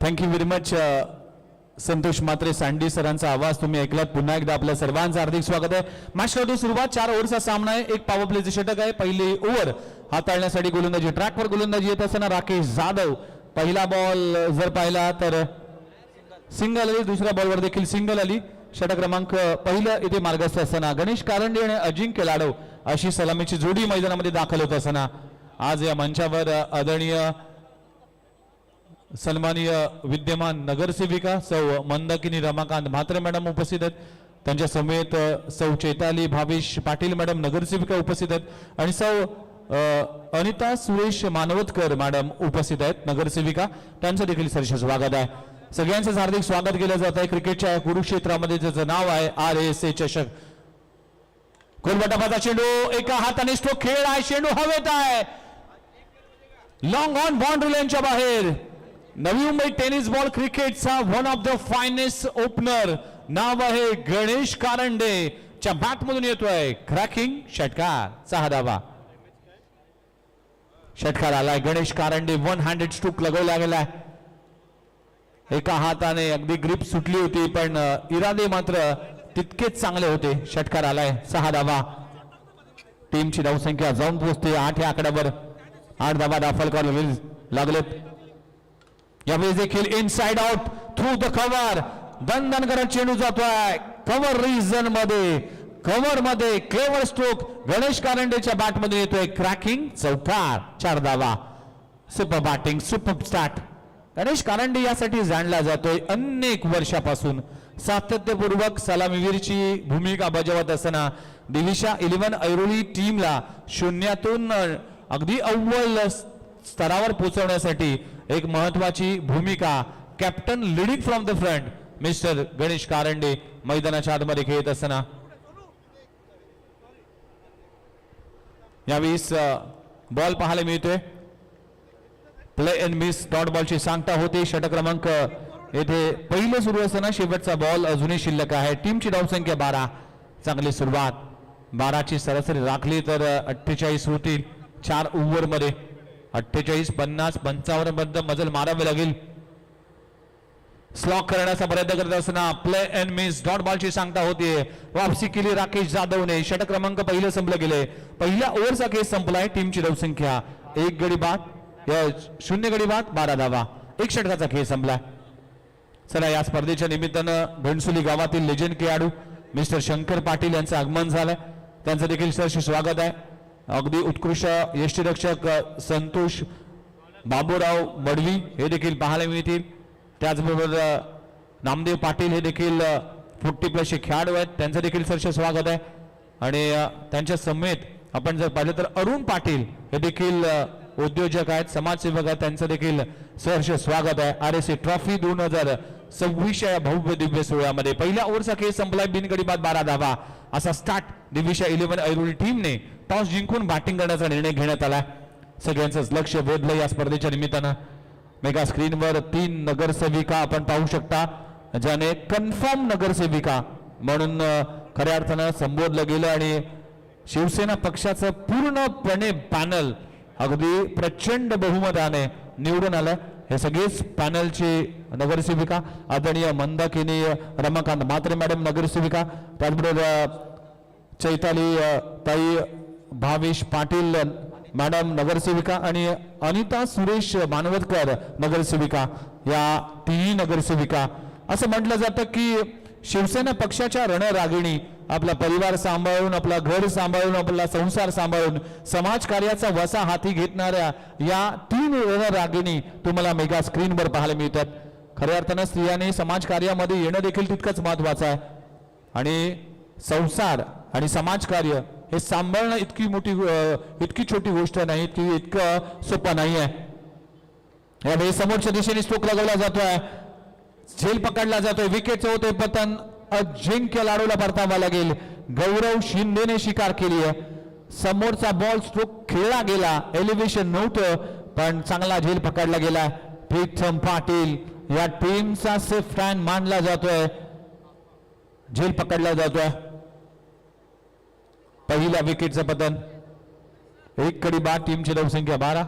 Thank you very much Santosh मात्रे सांडी सरांचा आवाज तुम्ही ऐकलात. पुन्हा एकदा आपल्या सर्वांचं हार्दिक स्वागत आहे. मॅच खेळतो सुरुवात. 4 ओव्हरचा सामना आहे. एक पॉवर प्लेचे षटक आहे. पहिली ओव्हर हाताळण्यासाठी गोलंदाजी ट्रॅकवर गोलंदाजी येत असताना राकेश जाधव. पहिला बॉल जर पाहिला तर सिंगल आली. दुसऱ्या बॉलवर देखील सिंगल आली. षटक क्रमांक पहिलं इथे मार्गस्थ असताना गणेश कारंडे आणि अजिंक्य लाडव अशी सलामीची जोडी मैदानामध्ये दाखल होत असताना आज या मंचावर आदरणीय सन्माननीय विद्यमान नगरसेविका सौ मंदाकिनी रमाकांत म्हात्रे मॅडम उपस्थित आहेत. त्यांच्या समेत सौ चैताली भावेश पाटील मॅडम नगरसेविका उपस्थित आहेत आणि सौ अनिता सुरेश मानवतकर मॅडम उपस्थित आहेत नगरसेविका. त्यांचं देखील सहर्ष स्वागत आहे. सगळ्यांचं हार्दिक स्वागत केलं जात आहे. क्रिकेटच्या कुरुक्षेत्रामध्ये ज्याचं नाव आहे RSA चषक. गोलबटाबाचा चेंडू एका हाताने स्ट्रोक खेळ आहे. चेंडू हवेत आहे. लॉंग ऑन बाउंड्री लाईनच्या बाहेर. नवी मुंबई टेनिस बॉल क्रिकेटचा one of the finest opener नाव आहे गणेश कारंडे च्या बॅट मधून येतोय क्रॅकिंग षटकार. 6 धावा. षटकार आलाय. Ganesh Karande one handed stroke लगवला गेलाय. एका हाताने अगदी ग्रिप सुटली होती पण इरादे मात्र तितकेच चांगले होते. षटकार आलाय. 6 धावा. टीमची धावसंख्या जाऊन पोहोचते 8 या आकड्यावर. 8 धावा दाखल करावे लागलेत. यावेळी देखील inside out through the cover. दणदण करत चेंडू जातोय कव्हर रिजन मध्ये. कव्हर मध्ये क्लेवर स्ट्रोक गणेश कारंडेच्या बॅट मध्ये येतोय क्रॅकिंग चौकार. 4 धावा. Super batting super start. Ganesh Karande यासाठी जाणला जातोय अनेक वर्षापासून सातत्यपूर्वक सलामीवीरची भूमिका बजावत असताना दिविशा 11 ऐरोली टीमला शून्यातून अगदी अव्वल स्तरावर पोहोचवण्यासाठी एक महत्वाची भूमिका captain leading from the front mister Ganesh Karande मैदानाच्या आतमध्ये खेळत असताना यावेळी बॉल पाहायला मिळतोय. प्ले अँड मिस डॉट बॉलची सांगता होते. षटक क्रमांक येथे पहिलं सुरू असताना शेवटचा बॉल अजूनही शिल्लक आहे. टीमची धावसंख्या 12. चांगली सुरुवात. 12ची सरासरी राखली तर 48 होतील 4 ओव्हर मध्ये. 48 50 55 पर्यंत मजल मारावे लागेल. स्लॉक करण्याचा प्रयत्न करत असताना प्ले अँड मिस डॉट बॉलची सांगता होते. वापसी केली राकेश जाधवने. षटक क्रमांक पहिलं संपलं गेले. पहिल्या ओव्हरचा खेळ संपलाय. टीमची धावसंख्या 1 गडी बाद 0 गडी बाद 12 धावा. 1 षटकाचा खेळ संपला. चला या स्पर्धेच्या निमित्तानं घणसोली गावातील लेजंड खेळाडू मिस्टर शंकर पाटील यांचं आगमन झालंय. त्यांचं देखील सहर्ष स्वागत आहे. अगदी उत्कृष्ट यष्टीरक्षक संतोष बाबूराव बडवी हे देखील पाहायला मिळतील. त्याचबरोबर नामदेव पाटील हे देखील 40+ खेळाडू आहेत. त्यांचं देखील सहर्ष स्वागत आहे. आणि त्यांच्या समेत आपण जर पाहिलं तर अरुण पाटील हे देखील उद्योजक आहेत समाजसेवक आहेत. त्यांचं देखील सहर्ष स्वागत आहे. RSA ट्रॉफी 2026 या भव्य दिव्य सोहळ्यामध्ये पहिल्या ओव्हरचा खेळ संपलाय. बिनगडी बाद 12 धावा असा स्टार्ट दिविशा 11 ऐरोली टीमने टॉस जिंकून बॅटिंग करण्याचा निर्णय घेण्यात आला. सगळ्यांचंच लक्ष वेधलं या स्पर्धेच्या निमित्तानं. मेगा स्क्रीनवर 3 नगरसेविका आपण पाहू शकता ज्याने कन्फर्म नगरसेविका म्हणून खऱ्या अर्थानं संबोधलं गेलं आणि शिवसेना पक्षाचं पूर्णपणे पॅनल अगदी प्रचंड बहुमताने निवडून आलं. हे सगळेच पॅनलचे नगरसेविका आदरणीय मंदाकिनी रमाकांत म्हात्रे मॅडम नगरसेविका. त्याचबरोबर चैताली ताई भावेश पाटील मॅडम नगरसेविका आणि अनिता सुरेश मानवतकर नगरसेविका. या 3 नगरसेविका. असं म्हटलं जातं की शिवसेना पक्षाच्या रणरागिणी आपला परिवार सांभाळून आपला घर सांभाळून आपला संसार सांभाळून समाजकार्याचा वसा हाती घेतणाऱ्या या 3 रणरागिणी तुम्हाला मेगा स्क्रीनवर पाहायला मिळतात. खऱ्या अर्थानं स्त्रियांनी समाजकार्यामध्ये येणं देखील तितकंच महत्वाचं आहे. आणि संसार आणि समाजकार्य हे सांभाळणं इतकी छोटी गोष्ट नाही. ती इतकं सोपं नाही आहे. यावेळी समोरच्या दिशेने स्ट्रोक लगवला जातोय. झेल पकडला जातोय. विकेटचं होते पतन. अजिंक्य लाडूला परतावा लागेल. गौरव शिंदेने शिकार केली आहे. समोरचा बॉल स्ट्रोक खेळला गेला. एलिव्हेशन नव्हतं पण चांगला झेल पकडला गेला. प्रीतम पाटील या टीमचा सेफ हँड मानला जातोय. झेल पकडला जातोय. पहिल्या विकेटचं पतन. 1 गडी बाद. टीमची धावसंख्या 12.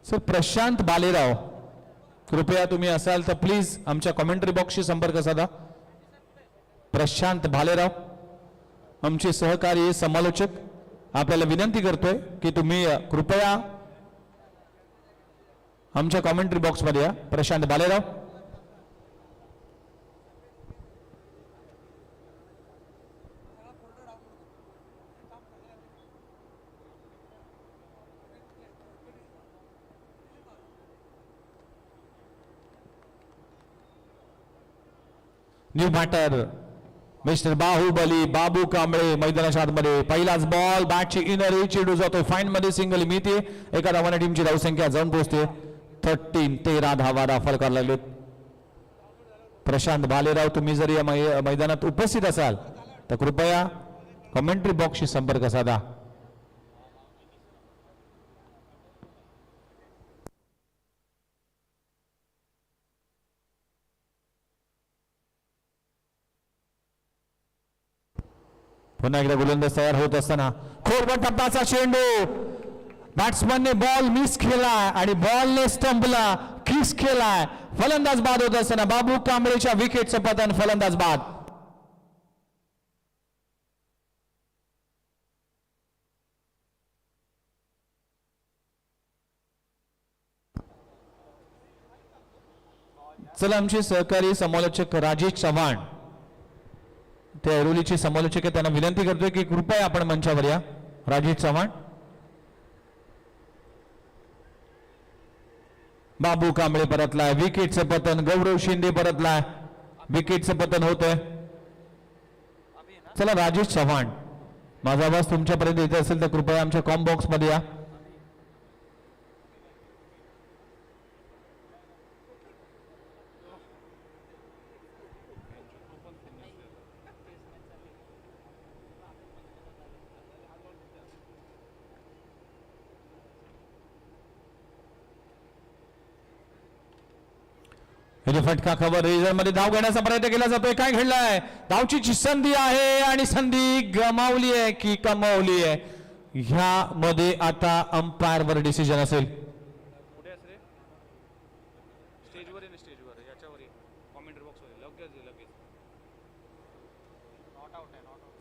सर प्रशांत बालेराव, कृपया तुम्ही असाल तर प्लीज आमच्या कमेंटरी बॉक्सशी संपर्क साधा. प्रशांत बालेराव आमचे सहकारी समालोचक, आपल्याला विनंती करतोय की तुम्ही कृपया आमच्या कमेंटरी बॉक्समध्ये या. Prashant Balerao. New batter mister Bahubali Babu Kamble मैदानाच्या आतमध्ये. पहिलाच बॉल, बॅटची इनर चेंडू जातो फाईन मध्ये, सिंगल मिळते. एका धावाने टीमची धावसंख्या जाऊन पोहोचते 13 धावा दाखल करायला लागलेत. प्रशांत भालेराव, तुम्ही जर या मैदानात उपस्थित असाल तर कृपया कमेंट्री बॉक्सशी संपर्क साधा. पुन्हा एकदा गोलंदाज तयार होत असताना खोलवर टप्प्याचा चेंडू, बॅट्समनने बॉल मिस केला आणि बॉलने स्टंपला किस केलाय. फलंदाज बाद होत असताना बाबू कांबळेच्या विकेटचं पतन, फलंदाज बाद. चला आमचे सहकारी समालोचक राजेश चव्हाण, ते ऐरोलीचे समालोचक आहे, त्यांना विनंती करतोय की कृपया आपण मंचावर या. राजेश चव्हाण. बाबू कांबळे परतलाय, विकेटचं पतन. गौरव शिंदे परतलाय, विकेटचं पतन होतंय. चला राजेश चव्हाण, माझा आवाज तुमच्यापर्यंत येत असेल तर कृपया आमच्या कॉम बॉक्स मध्ये या. फटका खबर, रिझल्ट मध्ये धाव घेण्याचा प्रयत्न केला जातोय. काय घडलंय? धावची संधी आहे आणि संधी गमावली आहे की कमावली आहे, ह्यामध्ये आता अंपायर वर डिसिजन असेल.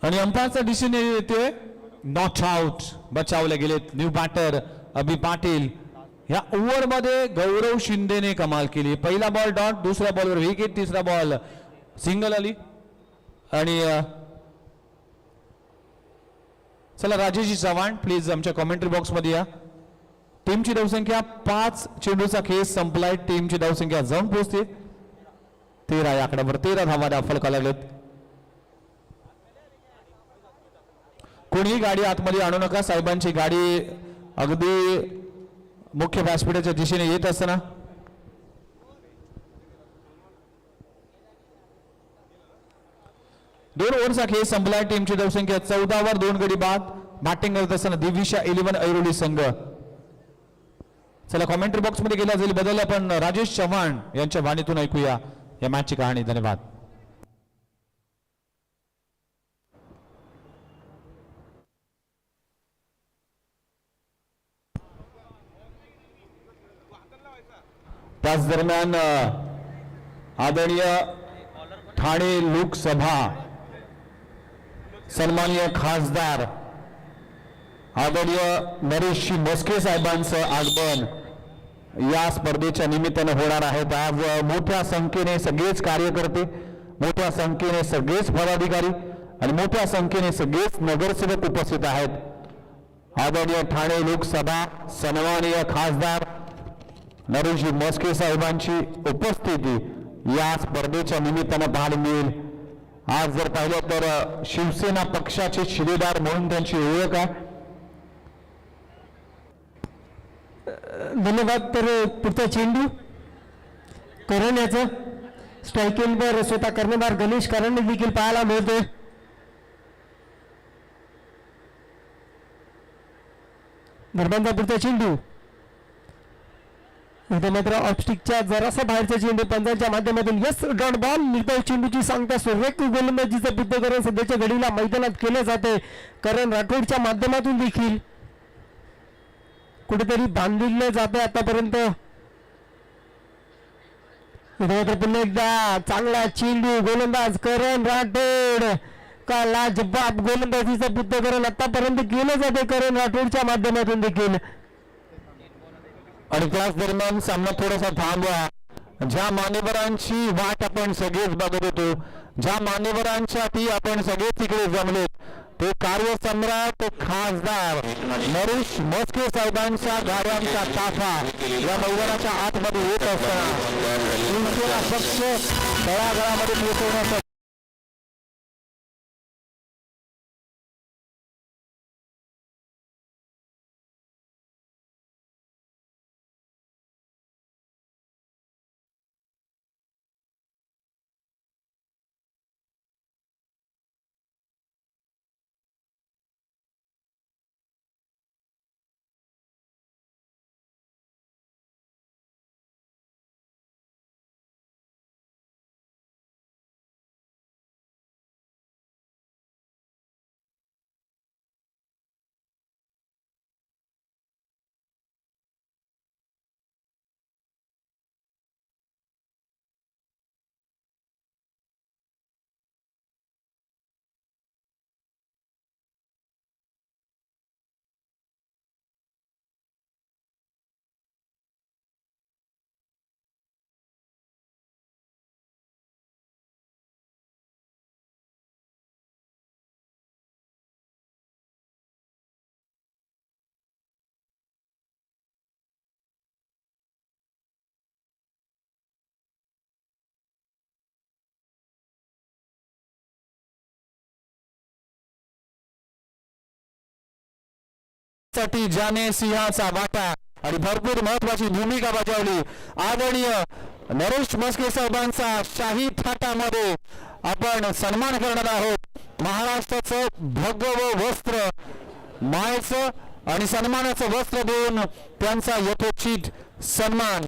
आणि अंपायरचा डिसिजन येतोय नॉट आउट. बचावले गेलेत. न्यू बॅटर अभि पाटील. या ओव्हर मध्ये गौरव शिंदेने कमाल केली. पहिला बॉल डॉट, दुसऱ्या बॉलवर विकेट, तिसरा बॉल सिंगल आली. आणि चला राजेश चव्हाण प्लीज आमच्या कमेंट्री बॉक्स मध्ये या. टीमची धावसंख्या 5 चेंडूचा खेळ संपलाय. टीमची धावसंख्या जाऊन पोहोचते 13 या आकड्यावर. 13 धावा दाखल करायला लागलेत. कोणीही गाडी आतमध्ये आणू नका. साहेबांची गाडी अगदी मुख्य व्यासपीठाच्या दिशेने येत असताना दोन ओव्हरचा खेळ संपलाय. टीमची धावसंख्या 14 वर 2 गडी बाद. बॅटिंग करत असताना दिविशा 11 ऐरोली संघ. चला कॉमेंट्री बॉक्स मध्ये गेला जाईल बदल. आपण राजेश चव्हाण यांच्या वाणीतून ऐकूया या मॅचची कहाणी. धन्यवाद. त्याच दरम्यान आदरणीय ठाणे लोकसभा सन्माननीय खासदार आदरणीय नरेश मस्के साहेबांचं आगमन या स्पर्धेच्या निमित्ताने होणार आहे. आज मोठ्या संख्येने सगळेच कार्यकर्ते, मोठ्या संख्येने सगळेच पदाधिकारी आणि मोठ्या संख्येने सगळेच नगरसेवक उपस्थित आहेत. आदरणीय ठाणे लोकसभा सन्माननीय खासदार नरेश मस्के साहेबांची उपस्थिती या स्पर्धेच्या निमित्तानं पाहायला मिळेल. आज जर पाहिलं तर शिवसेना पक्षाचे शिलेदार म्हणून त्यांची ओळख आहे. धन्यवाद. तर पुढचा चेंडू करण्याचं स्ट्रायकिंगवर स्वतः कर्णधार गणेश करणे देखील पाहायला मिळतोय. दरम्यानचा पुढचा चेंडू मात्र ऑफस्टिकच्या जरासा बाहेरचा चेंडू पंजाच्या माध्यमातून यस डॉट बॉल. निर्धाव चेंडूची सांगता सुरेख गोलंदाजीचं बुद्धीकरण सध्याच्या घडीला मैदानात केलं जाते. करण राठोडच्या माध्यमातून देखील कुठेतरी बांधले जाते आतापर्यंत. मात्र पुन्हा एकदा चांगला चेंडू, गोलंदाज करण राठोड का लाजबाब गोलंदाजीचं बुद्धीकरण आतापर्यंत केलं जाते करण राठोडच्या माध्यमातून देखील. आणि त्याच दरम्यान सामना थोडासा थांबवा. ज्या मान्यवरांची वाट आपण सगळेच बघत होतो, ज्या मान्यवरांसाठी आपण सगळे तिकडे जमले, ते कार्यसम्राट खासदार नरेश म्हस्के साहेबांच्या गाड्यांचा ताफा या मैदानाच्या आतमध्ये येत असताना शिवसेना पक्ष तळागाळामध्ये पोहोचवण्यासाठी साठी ज्याने सिंहाचा वाटा आणि भरपूर महत्वाची भूमिका बजावली आदरणीय नरेश म्हस्के साहेबांचा शाही थाटामध्ये आपण सन्मान करणार आहोत. महाराष्ट्राचं भगव वस्त्र, मायेचं आणि सन्मानाचं वस्त्र देऊन त्यांचा यथोचित सन्मान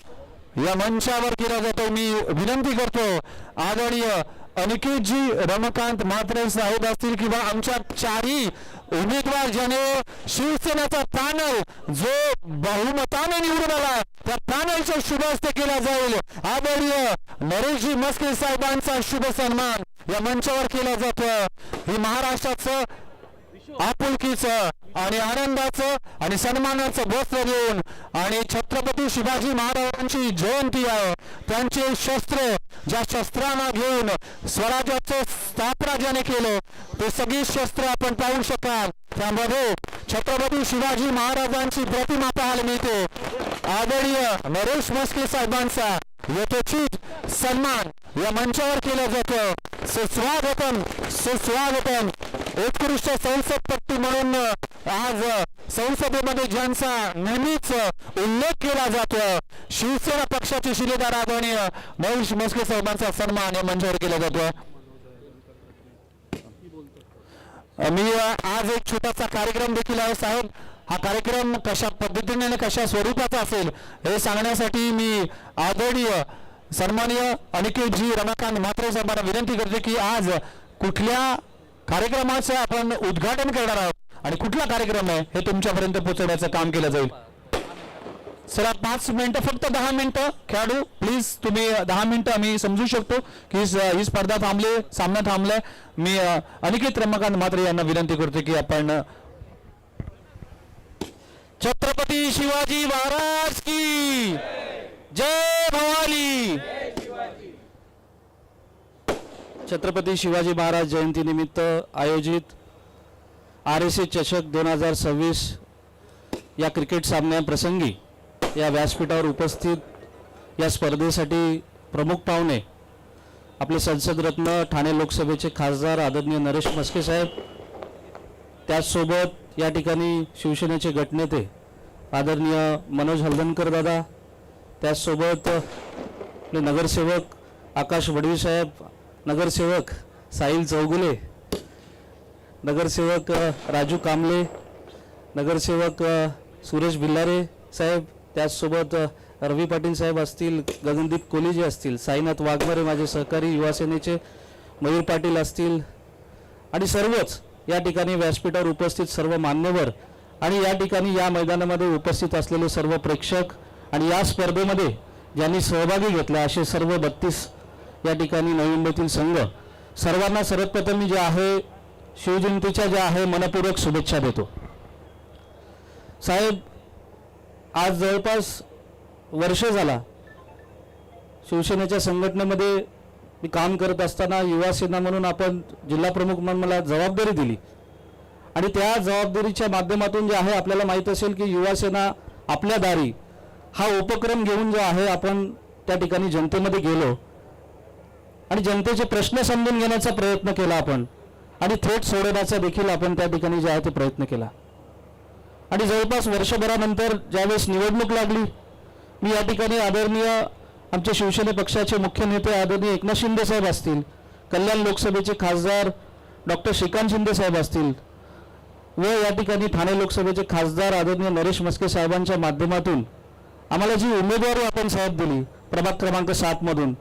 या मंचावर केला जातो. मी विनंती करतो आदरणीय अनिकेतजी रमाकांत म्हात्रे साहेब असतील किंवा आमच्या चारही उमेदवार ज्याने शिवसेनेचा पॅनल जो बहुमताने निवडून आला त्या पॅनलचा शुभ हस्ते केला जाईल. आदरणीय नरेशजी म्हस्के साहेबांचा शुभ सन्मान या मंचावर केला जातो. ही महाराष्ट्राचं आपुलकीचं आणि आनंदाचं आणि सन्मानाचं वस्त्र देऊन आणि छत्रपती शिवाजी महाराजांची जयंती आहे, त्यांचे शस्त्र ज्या शस्त्रांना घेऊन स्वराज्याचं स्थापना ज्याने केलं ते सगळी शस्त्र आपण पाहू शकाल. त्यामध्ये छत्रपती शिवाजी महाराजांची प्रतिमा पाहायला मिळते. आदरणीय नरेश म्हस्के साहेबांचा यथोचित सन्मान या मंचावर केलं जातं. सुस्वागतम सुस्वागतम. उत्कृष्ट संसदपट्टी म्हणून आज संसदेमध्ये ज्यांचा नेहमीच उल्लेख केला जातो शिवसेना पक्षाचे शिलेदार आदरणीय नरेश म्हस्के साहेबांचा सन्मान या मंचावर केला जातो. मी आज एक छोटासा कार्यक्रम देखील आहे साहेब. हा कार्यक्रम कशा पद्धतीने आणि कशा स्वरूपाचा असेल हे सांगण्यासाठी मी आदरणीय सन्माननीय अनिकेतजी रमाकांत म्हात्रे साहेबांना विनंती करते की आज कुठल्या कार्यक्रमाचं आपण उद्घाटन करणार आहोत आणि कुठला कार्यक्रम आहे हे तुमच्यापर्यंत पोहोचवण्याचं काम केलं जाईल. सर 5 मिनिटं, फक्त 10 मिनिटं खेळाडू प्लीज, तुम्ही 10 मिनिटं आम्ही समजू शकतो की ही स्पर्धा थांबली, सामना थांबलाय. मी अनिकेत रमाकांत म्हात्रे यांना विनंती करतो की आपण छत्रपती शिवाजी महाराज की जय भवानी. छत्रपती शिवाजी महाराज जयंतीनिमित्त आयोजित RSA चषक 2026 या क्रिकेट सामन्याप्रसंगी या व्यासपीठावर उपस्थित या स्पर्धेसाठी प्रमुख पाहुणे आपले संसदरत्न ठाणे लोकसभेचे खासदार आदरणीय नरेश म्हस्के साहेब, त्याचसोबत या ठिकाणी शिवसेनेचे गटनेते आदरणीय मनोज हलदनकर दादा, त्याचसोबत आपले नगरसेवक आकाश वडवी साहेब, नगरसेवक साहिल चौगुले, नगरसेवक राजू कांबळे, नगरसेवक सुरेश भिल्लारे साहेब, त्याचसोबत रवी पाटील साहेब असतील, गगनदीप कोलीजी असतील, साईनाथ वाघमारे माझे सहकारी युवा सेनेचे, मयूर पाटील असतील आणि सर्वच या ठिकाणी व्यासपीठावर उपस्थित सर्व मान्यवर आणि या ठिकाणी या मैदानामध्ये उपस्थित असलेले सर्व प्रेक्षक आणि या स्पर्धेमध्ये ज्यांनी सहभागी घेतला असे सर्व 32 या ठिकाणी नवी मुंबईतील संघ, सर्वांना सर्वप्रथम मी जे आहे शिवजयंतीच्या ज्या आहे मनपूर्वक शुभेच्छा देतो. साहेब, आज जवळपास वर्ष झाला शिवसेनेच्या संघटनेमध्ये मी काम करत असताना युवा सेना म्हणून आपण जिल्हा प्रमुख म्हणून मला जबाबदारी दिली आणि त्या जबाबदारीच्या माध्यमातून जे आहे आपल्याला माहीत असेल की युवा सेना आपल्या दारी हा उपक्रम घेऊन जो आहे आपण त्या ठिकाणी जनतेमध्ये गेलो आणि जनतेचे प्रश्न समजून घेण्याचा प्रयत्न केला आपण आणि थेट सोडवण्याचा देखील आपण त्या ठिकाणी जे आहे ते प्रयत्न केला. आणि जवळपास वर्षभरानंतर ज्यावेळेस निवडणूक लागली, मी या ठिकाणी आदरणीय आमचे शिवसेने पक्षाचे मुख्य नेते आदरणीय एकनाथ शिंदे साहेब असतील, कल्याण लोकसभेचे खासदार डॉक्टर श्रीकांत शिंदे साहेब असतील व या ठिकाणी ठाणे लोकसभेचे खासदार आदरणीय नरेश म्हस्के साहेबांच्या माध्यमातून आम्हाला जी उमेदवारी आपण साहेब दिली प्रभाग क्रमांक 7 मधून,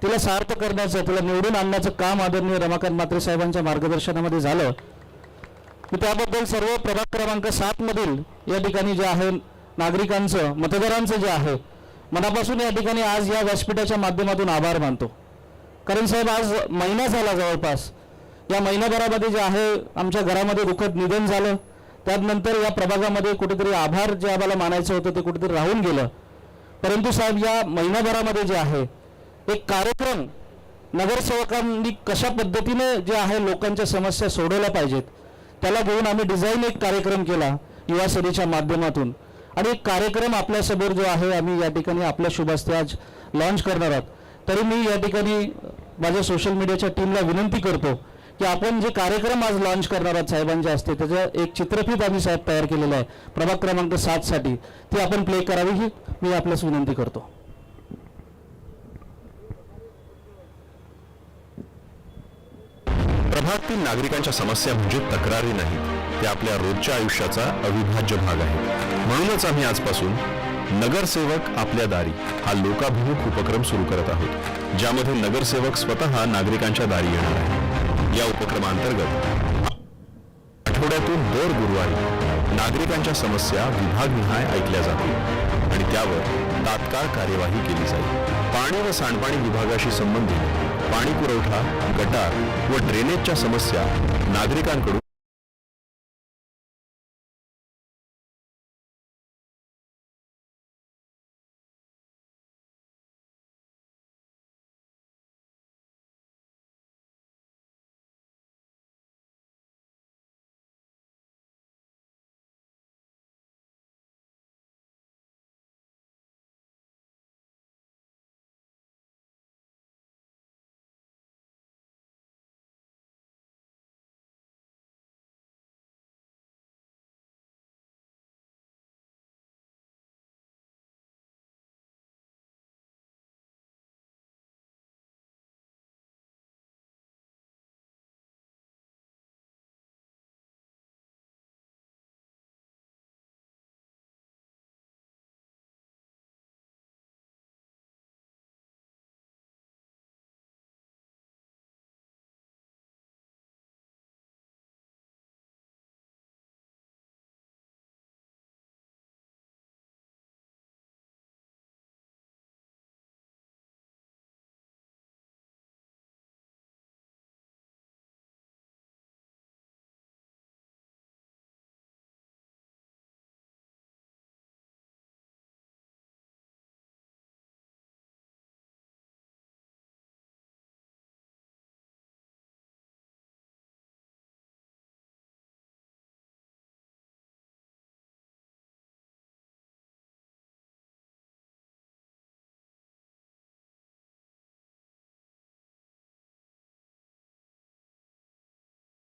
तिला सार्थ करण्याचं, तिला निवडून आणण्याचं काम आदरणीय रमाकांत म्हात्रे साहेबांच्या मार्गदर्शनामध्ये झालं. मी त्याबद्दल सर्व प्रभाग क्रमांक 7 मधील या ठिकाणी जे आहे नागरिकांचं, मतदारांचं जे आहे मनापासून या ठिकाणी आज या व्यासपीठाच्या माध्यमातून आभार मानतो. कारण साहेब आज महिना झाला, जवळपास या महिनाभरामध्ये जे आहे आमच्या घरामध्ये दुःखद निधन झालं. त्यानंतर या प्रभागामध्ये कुठेतरी आभार जे आम्हाला मानायचं होतं ते कुठेतरी राहून गेलं. परंतु साहेब या महिनाभरामध्ये जे आहे एक कार्यक्रम नगरसेवकांनी कशा पद्धतीने जे आहे लोकांच्या समस्या सोडवल्या पाहिजेत त्याला घेऊन आम्ही डिझाईन एक कार्यक्रम केला युवा सेनेच्या माध्यमातून आणि एक कार्यक्रम आपल्यासमोर जो आहे आम्ही या ठिकाणी आपल्या शुभ हस्ते आज लॉन्च करणार आहोत. तरी मी या ठिकाणी माझ्या सोशल मीडियाच्या टीमला विनंती करतो की आपण जे कार्यक्रम आज लॉन्च करणार आहोत साहेबांच्या हस्ते त्याचं एक चित्रफित आम्ही साहेब तयार केलेलं आहे प्रभाग क्रमांक 7 साठी, ती आपण प्ले करावी ही मी आपल्यास विनंती करतो. प्रभागातील नागरिकांच्या समस्या म्हणजे तक्रारी नाहीत, ते आपल्या रोजच्या आयुष्याचा अविभाज्य भाग आहे. म्हणूनच आम्ही आजपासून नगरसेवक आपल्या दारी हा लोकाभिमुख उपक्रम सुरू करत आहोत, ज्यामध्ये नगरसेवक स्वतः नागरिकांच्या दारी येणार आहे. या उपक्रमांतर्गत आठवड्यातून दर गुरुवारी नागरिकांच्या समस्या विभागनिहाय ऐकल्या जातील आणि त्यावर तात्काळ कार्यवाही केली जाईल. पाणी व सांडपाणी विभागाशी संबंधित पाणी पुरवठा, गटार व ड्रेनेजच्या समस्या नागरिकांकडून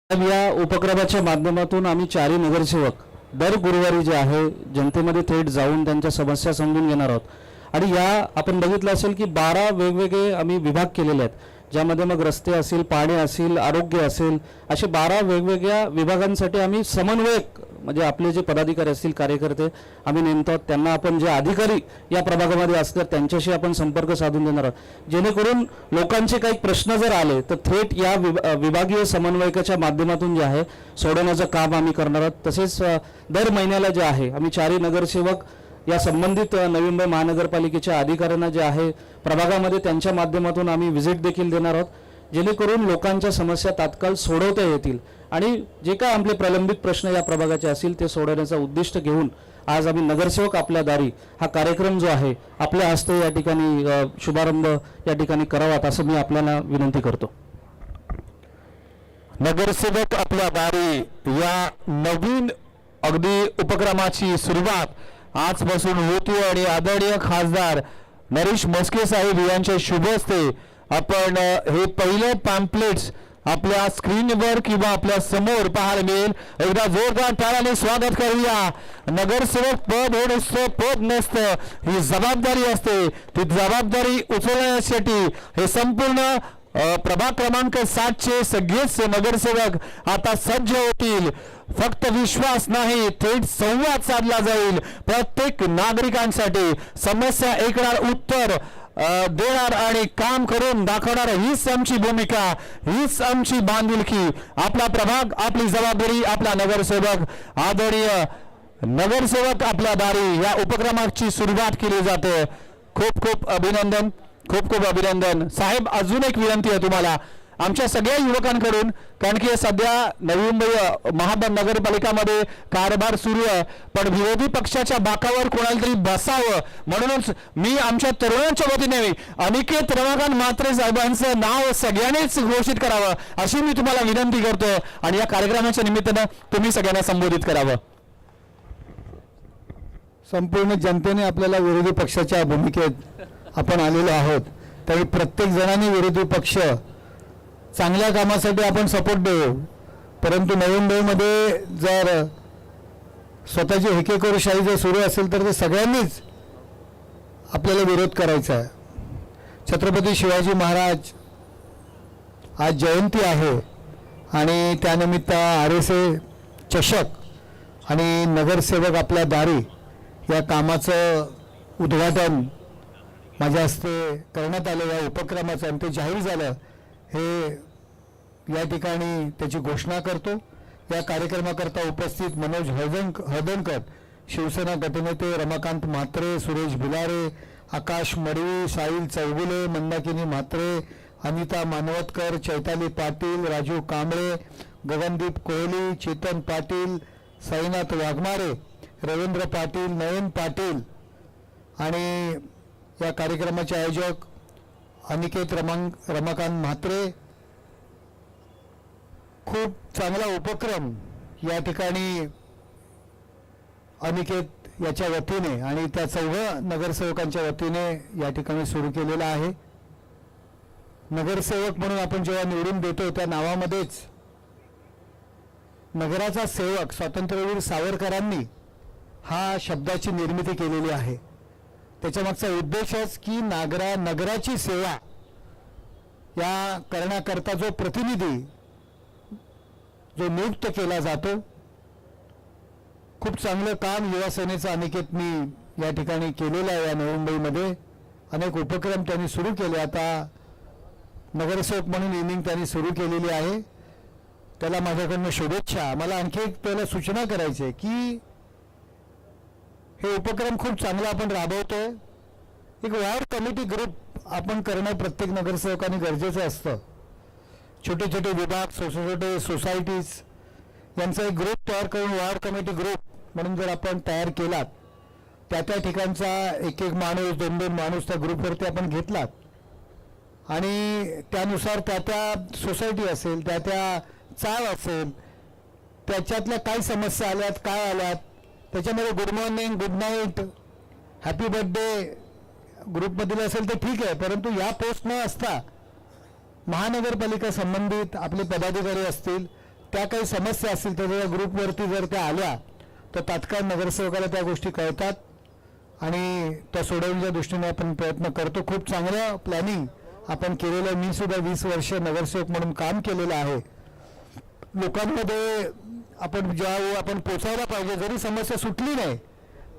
या उपक्रमाच्या माध्यमातून आम्ही 4 नगरसेवक दर गुरुवारी जे आहे जनतेमध्ये थेट जाऊन त्यांच्या समस्या समजून घेणार आहोत. आणि या आपण बघितलं असेल की 12 वेगवेगळे आम्ही विभाग केलेले आहेत, ज्यामध्ये मग रस्ते असेल, पाणी असेल, आरोग्य असेल, असे 12 वेगवेगळ्या विभागांसाठी आम्ही समन्वयक म्हणजे आपले जे पदाधिकारी असतील, कार्यकर्ते आम्ही नेमतो आहोत, त्यांना आपण जे अधिकारी या प्रभागामध्ये असतात त्यांच्याशी आपण संपर्क साधून देणार आहोत, जेणेकरून लोकांचे काही प्रश्न जर आले तर थेट या विभागीय समन्वयकाच्या माध्यमातून जे आहे सोडवण्याचं काम आम्ही करणार आहोत. तसेच दर महिन्याला जे आहे आम्ही 4 नगरसेवक या संबंधित नवी मुंबई महानगरपालिकेच्या अधिकाऱ्यांना जे आहे प्रभागामध्ये त्यांच्या माध्यमातून आम्ही व्हिजिट देखील देणार आहोत, जेणेकरून लोकांच्या समस्या तात्काळ सोडवता येतील आणि जे काय आपले प्रलंबित प्रश्न या प्रभागाचे असतील ते सोडवण्याचा उद्दिष्ट घेऊन आज आम्ही नगरसेवक आपल्या दारी हा कार्यक्रम जो आहे आपल्या हस्ते या ठिकाणी शुभारंभ या ठिकाणी करावात असं मी आपल्याला विनंती करतो. नगरसेवक आपल्या दारी या नवीन अगदी उपक्रमाची सुरुवात आजपासून होती आणि आदरणीय खासदार नरेश म्हस्के साहेब यांच्या शुभ हस्ते आपण हे पहिले पॅम्पलेट्स आपल्या स्क्रीनवर किंवा आपल्या समोर पाहायला मिळेल. एकदा जोरदार टाळ्याने स्वागत करूया. नगरसेवक पद हे नुसतं पद नसतं, ही जबाबदारी असते. ती जबाबदारी उचलण्यासाठी हे संपूर्ण प्रभाग क्रमांक 7चे सगळेच नगरसेवक आता सज्ज होतील. फक्त विश्वास नाही, थेट संवाद साधला जाईल. प्रत्येक नागरिकांसाठी समस्या ऐकणार, उत्तर देणार आणि काम करून दाखवणार, हीच आमची भूमिका, हीच आमची बांधिलकी. आपला प्रभाग, आपली जबाबदारी, आपला नगरसेवक. आदरणीय नगरसेवक आपल्या दारी या उपक्रमाची सुरुवात केली जाते. खूप खूप अभिनंदन, खूप खूप अभिनंदन साहेब. अजून एक विनंती आहे तुम्हाला आमच्या सगळ्या युवकांकडून, कारण की सध्या नवी मुंबई महानगरपालिकामध्ये कारभार सुरू आहे, पण विरोधी पक्षाच्या बाकावर कोणाला तरी बसावं म्हणूनच मी आमच्या तरुणांच्या वतीने अनिकेत रमाकांत म्हात्रे साहेबांचं नाव सगळ्यांनीच घोषित करावं अशी मी तुम्हाला विनंती करतो आणि या कार्यक्रमाच्या निमित्तानं तुम्ही सगळ्यांना संबोधित करावं. संपूर्ण जनतेने आपल्याला विरोधी पक्षाच्या भूमिकेत आपण आलेलो आहोत, तरी प्रत्येक जणांनी विरोधी पक्ष चांगल्या कामासाठी आपण सपोर्ट देऊ, परंतु नवी मुंबईमध्ये जर स्वतःची हेकेकरूशाही जर सुरू असेल तर ते सगळ्यांनीच आपल्याला विरोध करायचा आहे. छत्रपती शिवाजी महाराज आज जयंती आहे आणि त्यानिमित्त RSA चषक आणि नगरसेवक आपल्या दारी या कामाचं उद्घाटन माझ्या हस्ते करण्यात आलं. या उपक्रमाचं आणि ते जाहीर झालं हे या ठिकाणी त्याची घोषणा करतो. या कार्यक्रमाकरता उपस्थित मनोज हळदणकर, शिवसेना गटनेते रमाकांत म्हात्रे, सुरेश भिलारे, आकाश मडवी, साहिल चौगुले, मंदाकिनी म्हात्रे, अनिता मानवतकर, चैताली पाटील, राजू कांबळे, गगनदीप कोहली, चेतन पाटील, साईनाथ वाघमारे, रवींद्र पाटील, नयन पाटील आणि या कार्यक्रमाचे आयोजक अनिकेत रमाकांत म्हात्रे. खूप चांगला उपक्रम या ठिकाणी अनिकेत याच्या वतीने आणि त्या 4 नगरसेवकांच्या वतीने या ठिकाणी सुरू केलेला आहे. नगरसेवक म्हणून आपण जेव्हा निवडून देतो त्या नावामध्येच नगराचा सेवक स्वातंत्र्यवीर सावरकरांनी हा शब्दाची निर्मिती केलेली आहे. त्याच्यामागचा उद्देशच की नगराची सेवा या करण्याकरता जो प्रतिनिधी जो नियुक्त केला जातो, खूप चांगलं काम युवा सेनेचं अनिकेतनी या ठिकाणी केलेलं आहे. या नवी मुंबईमध्ये अनेक उपक्रम त्यांनी सुरू केले. आता नगरसेवक म्हणून इनिंग त्यांनी सुरू केलेली आहे. त्याला माझ्याकडनं शुभेच्छा. मला आणखी एक त्याला सूचना करायची आहे की हे उपक्रम खूप चांगला आपण राबवतोय. एक वॉर्ड कमिटी ग्रुप आपण करणं प्रत्येक नगरसेवकांनी गरजेचं असतं. छोटे छोटे विभाग, छोटे सोसायटीज यांचा एक ग्रुप तयार करून वॉर्ड कमिटी ग्रुप म्हणून जर आपण तयार केलात, त्या ठिकाणचा एक माणूस, 2 माणूस त्या ग्रुपवरती आपण घेतलात आणि त्यानुसार त्या सोसायटी असेल, त्या चाळ असेल, त्याच्यातल्या काय समस्या आल्यात, काय आल्यात, त्याच्यामध्ये good morning, good night, happy birthday ग्रुपमधील असेल तर ठीक आहे, परंतु या पोस्ट न असता महानगरपालिका संबंधित आपले पदाधिकारी असतील, त्या काही समस्या असतील तर त्या ग्रुपवरती जर त्या आल्या तर तात्काळ नगरसेवकाला त्या गोष्टी कळतात आणि त्या सोडवण्याच्या दृष्टीने आपण प्रयत्न करतो. खूप चांगलं प्लॅनिंग आपण केलेलं आहे. मी सुद्धा 20 वर्ष नगरसेवक म्हणून काम केलेलं आहे. लोकांमध्ये आपण ज्यावेळी आपण पोचायला पाहिजे, जरी समस्या सुटली नाही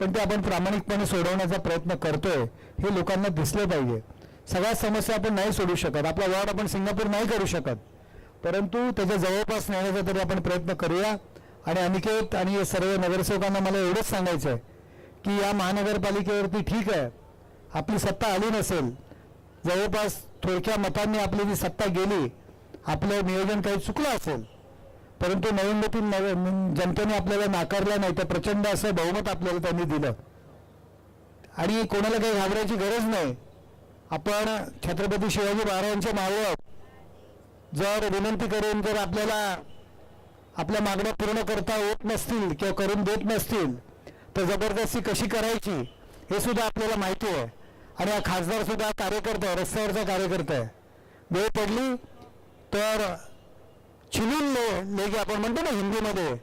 पण ते आपण प्रामाणिकपणे सोडवण्याचा प्रयत्न करतोय हे लोकांना दिसलं पाहिजे. सगळ्या समस्या आपण नाही सोडू शकत, आपला वॉर्ड आपण सिंगापूर नाही करू शकत, परंतु त्याच्या जवळपास नेण्याचा तरी आपण प्रयत्न करूया. आणि अनिकेत आणि सर्व नगरसेवकांना मला एवढंच सांगायचं आहे की या महानगरपालिकेवरती ठीक आहे आपली सत्ता आली नसेल, जवळपास थोडक्या मतांनी आपली जी सत्ता गेली, आपलं नियोजन काही चुकलं असेल, परंतु नवीन जनतेने आपल्याला नाकारलं नाही, तर प्रचंड असं बहुमत आपल्याला त्यांनी दिलं. आणि कोणाला काही घाबरायची गरज नाही. आपण छत्रपती शिवाजी महाराजांचे मावळं जर विनंती करून जर आपल्याला आपल्या मागण्या पूर्ण करता होत नसतील किंवा करून देत नसतील तर जबरदस्ती कशी करायची हे सुद्धा आपल्याला माहिती आहे. आणि हा खासदार सुद्धा कार्यकर्ता आहे, रस्त्यावरचा कार्यकर्ता आहे. वेळ पडली तर छिलून लेंगे आपण म्हणतो ना हिंदीमध्ये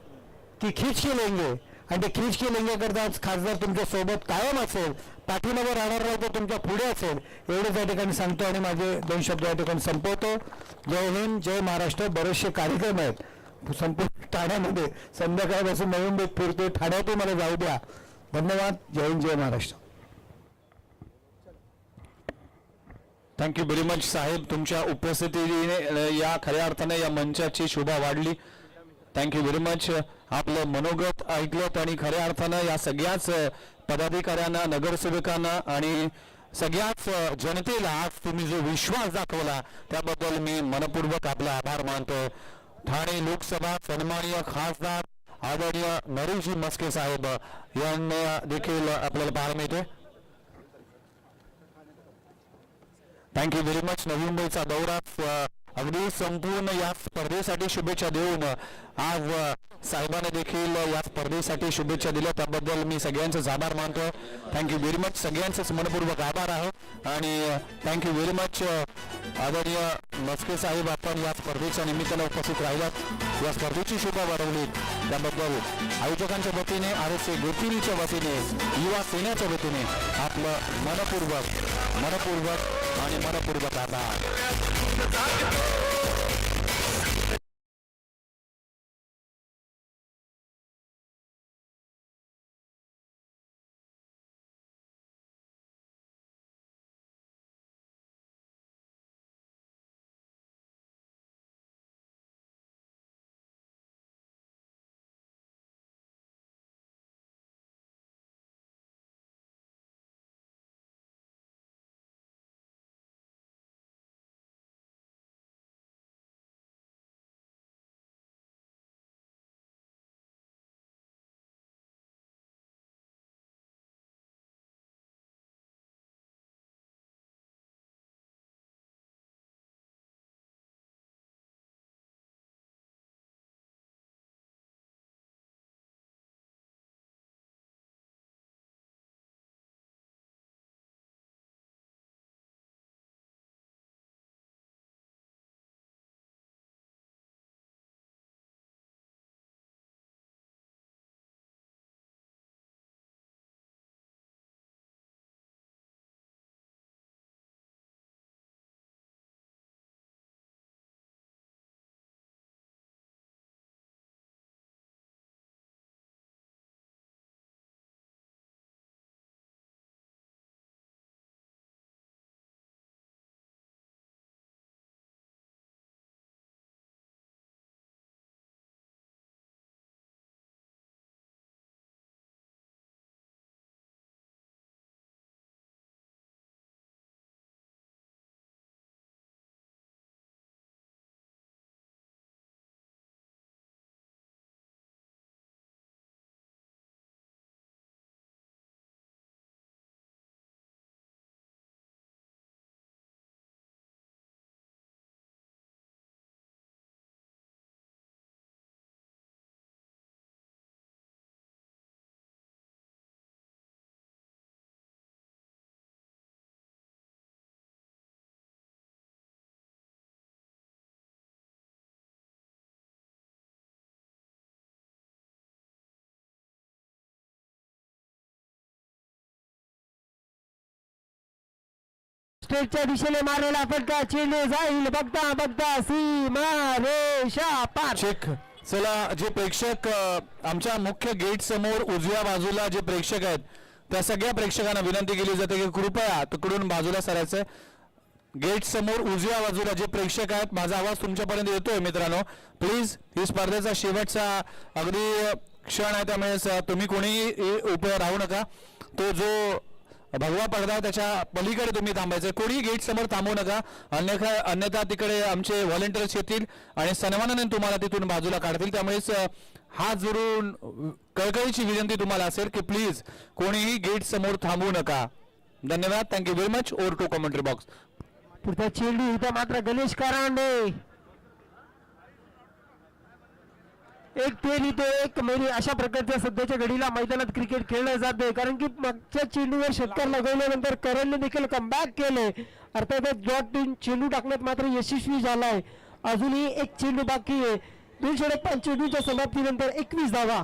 की खींच के लेंगे, आणि ते खींच के लेंगे करता आज खासदार तुमच्या सोबत कायम असेल, पाठीमागे राहणार नाही तर तुमच्या पुढे असेल, एवढंच या ठिकाणी सांगतो आणि माझे 2 शब्द या ठिकाणी संपवतो. जय हिंद, जय महाराष्ट्र. बरेचसे कार्यक्रम आहेत संपूर्ण ठाण्यामध्ये, संध्याकाळपासून नवी मुंबईत फिरतो, ठाण्यातून मला जाऊ द्या. धन्यवाद. जय हिंद, जय महाराष्ट्र. थँक्यू व्हेरी मच साहेब, तुमच्या उपस्थितीने या खऱ्या अर्थाने या मंचाची शोभा वाढली. Thank you very much. आपलं मनोगत ऐकलं आणि खऱ्या अर्थानं या सगळ्याच पदाधिकाऱ्यांना, नगरसेवकांना आणि सगळ्याच जनतेला आज तुम्ही जो विश्वास दाखवला त्याबद्दल मी मनपूर्वक आपला आभार मानतो. ठाणे लोकसभा सन्माननीय खासदार आदरणीय नरेशजी मस्के साहेब यांना देखील आपल्याला पाहायला मिळते. Thank you very much. नवी मुंबईचा दौरा अगदी संपूर्ण या स्पर्धेसाठी शुभेच्छा देऊन आज साहेबांनी देखील या स्पर्धेसाठी शुभेच्छा दिल्या, त्याबद्दल मी सगळ्यांचेच आभार मानतो. Thank you very much. सगळ्यांचेच मनपूर्वक आभार आहे आणि थँक्यू व्हेरी मच आदरणीय मस्के साहेब, आपण या स्पर्धेच्या निमित्तानं उपस्थित राहिलात, या स्पर्धेची शोभा वाढवली त्याबद्दल आयोजकांच्या वतीने, आरएसए गोतिनीच्या वतीने, युवा सेनेच्या वतीने आपलं मनपूर्वक आणि मनपूर्वक आभार. स्टेटच्या दिशेने मारलेला फटका चेंडू जाईल बघता बघता सीमा रेषा पार. चेक चला जे प्रेक्षक आमच्या मुख्य गेट समोर उजव्या बाजूला जे प्रेक्षक आहेत त्या सगळ्या प्रेक्षकांना विनंती केली जाते की कृपया तिकडून बाजूला सरायचं. गेट समोर उजव्या बाजूला जे प्रेक्षक आहेत, माझा आवाज तुमच्यापर्यंत येतोय मित्रांनो, प्लीज ही स्पर्धेचा शेवटचा अगदी क्षण आहे, त्यामुळे तुम्ही कोणीही उभं राहू नका. तो जो भगवा पडदा आहे त्याच्या पलीकडे तुम्ही थांबायचं, कोणीही गेट समोर थांबू नका, अन्यथा तिकडे आमचे व्हॉलेंटियर्स येतील आणि सन्मानाने तुम्हाला तिथून बाजूला काढतील. त्यामुळेच हात जोडून कळकळीची विनंती तुम्हाला असेल की प्लीज कोणीही गेट समोर थांबू नका. धन्यवाद. Thank you very much. Over to commentary box. पुढचा चेंडू इथं मात्र गणेश कारंडे एक तेल इथे एक मेरी अशा प्रकारच्या सध्याच्या घडीला मैदानात क्रिकेट खेळलं जाते, कारण की मागच्या चेंडूवर षटकार लगवल्यानंतर करणने देखील कमबॅक केले. अर्थातच डॉट टीम चेंडू टाकण्यात मात्र यशस्वी झालाय. अजूनही एक चेंडू बाकी आहे. 205 चेंडूच्या समाप्तीनंतर 21 धावा.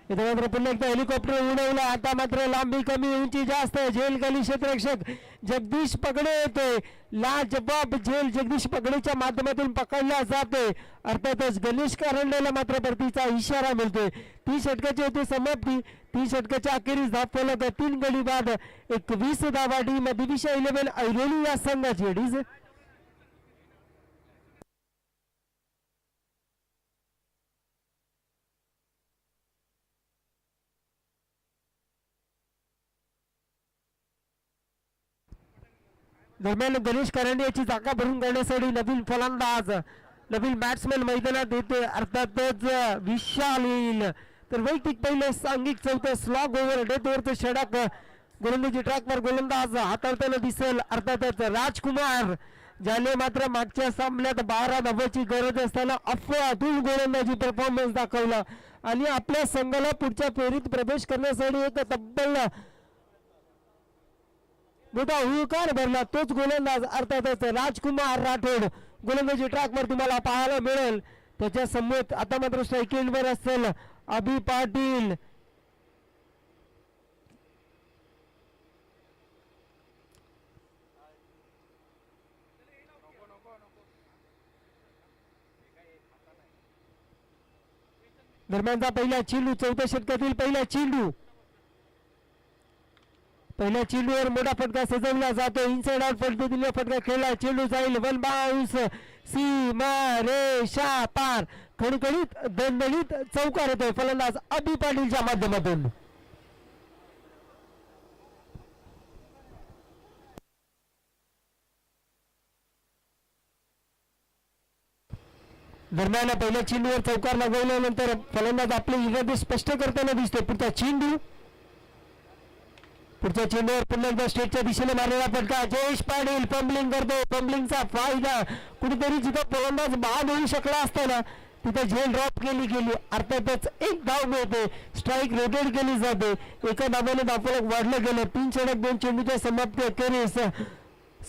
इथे मात्र पुन्हा एकदा हेलिकॉप्टर उडवला. आता मात्र लांबी कमी उंची जास्त. झेल गली क्षेत्ररक्षक जगदीश पगडे येते. लाजबाब झेल जगदीश पगडेच्या माध्यमातून पकडला जाते. अर्थातच गणेश कारंडेला मात्र परतीचा इशारा मिळतोय. 30 षटकाची होती समाप्ती. 30 षटकाच्या अखेरीस धाव फलक 3 गडी बाद 21 धावा. टीम दिविशा 11 ऐरोली या संघाची डीज. दरम्यान गणेश कारंडे याची जागा भरून काढण्यासाठी नवीन फलंदाज नवीन बॅट्समॅन मैदानात येते. अर्थातच विशाल येईल. तर वैयक्तिक पहिले सांघिक चौथं स्लॉग ओव्हर डेथ ओव्हरचं षटक गोलंदाजी ट्रॅकवर गोलंदाज हाताळताना दिसेल. अर्थातच राजकुमार ज्याने मात्र मागच्या सामन्यात 12 धावांची गरज असताना अफलातून गोलंदाजी परफॉर्मन्स दाखवला आणि आपल्या संघाला पुढच्या फेरीत प्रवेश करण्यासाठी एक तब्बल मोठा हुंकार भरला. तोच गोलंदाज अर्थातच राजकुमार राठोड गोलंदाजी ट्रॅकवर तुम्हाला पाहायला मिळेल. त्याच्या समोर आता मात्र स्ट्राईक एंडवर असेल अभि पाटील. दरम्यानचा पहिला चेंडू चौथ्या षटकातील पहिला चेंडू. पहिल्या चेंडूवर मोठा फटका सजवला जातो. इनसाइड आउट पद्धतीने फटका खेळला. चेंडू जाईल वन बाउन्स सीमा रेषा पार. खणखणीत दणदणीत चौकार येतोय फलंदाज अभि पाटीलच्या माध्यमातून. दरम्यान पहिल्या चेंडूवर चौकार लगवल्यानंतर फलंदाज आपले इरादे स्पष्ट करताना दिसतो. पुढचा चेंडू. पुढच्या चेंडूवर पुन्हा एकदा स्टेटच्या दिशेने मारलेला फटका. जयेश पाटील फंबलिंग करतो. फंबलिंगचा फायदा कुठेतरी जिथं फलंदाज बाद होऊ शकला असताना तिथे झेल ड्रॉप केली. अर्थातच एक धाव मिळते. स्ट्राईक रोटेट केली जाते. एका धावाने धावफलक वाढलं गेलं. 3 षटक 2 चेंडूच्या समाप्ती अखेरीस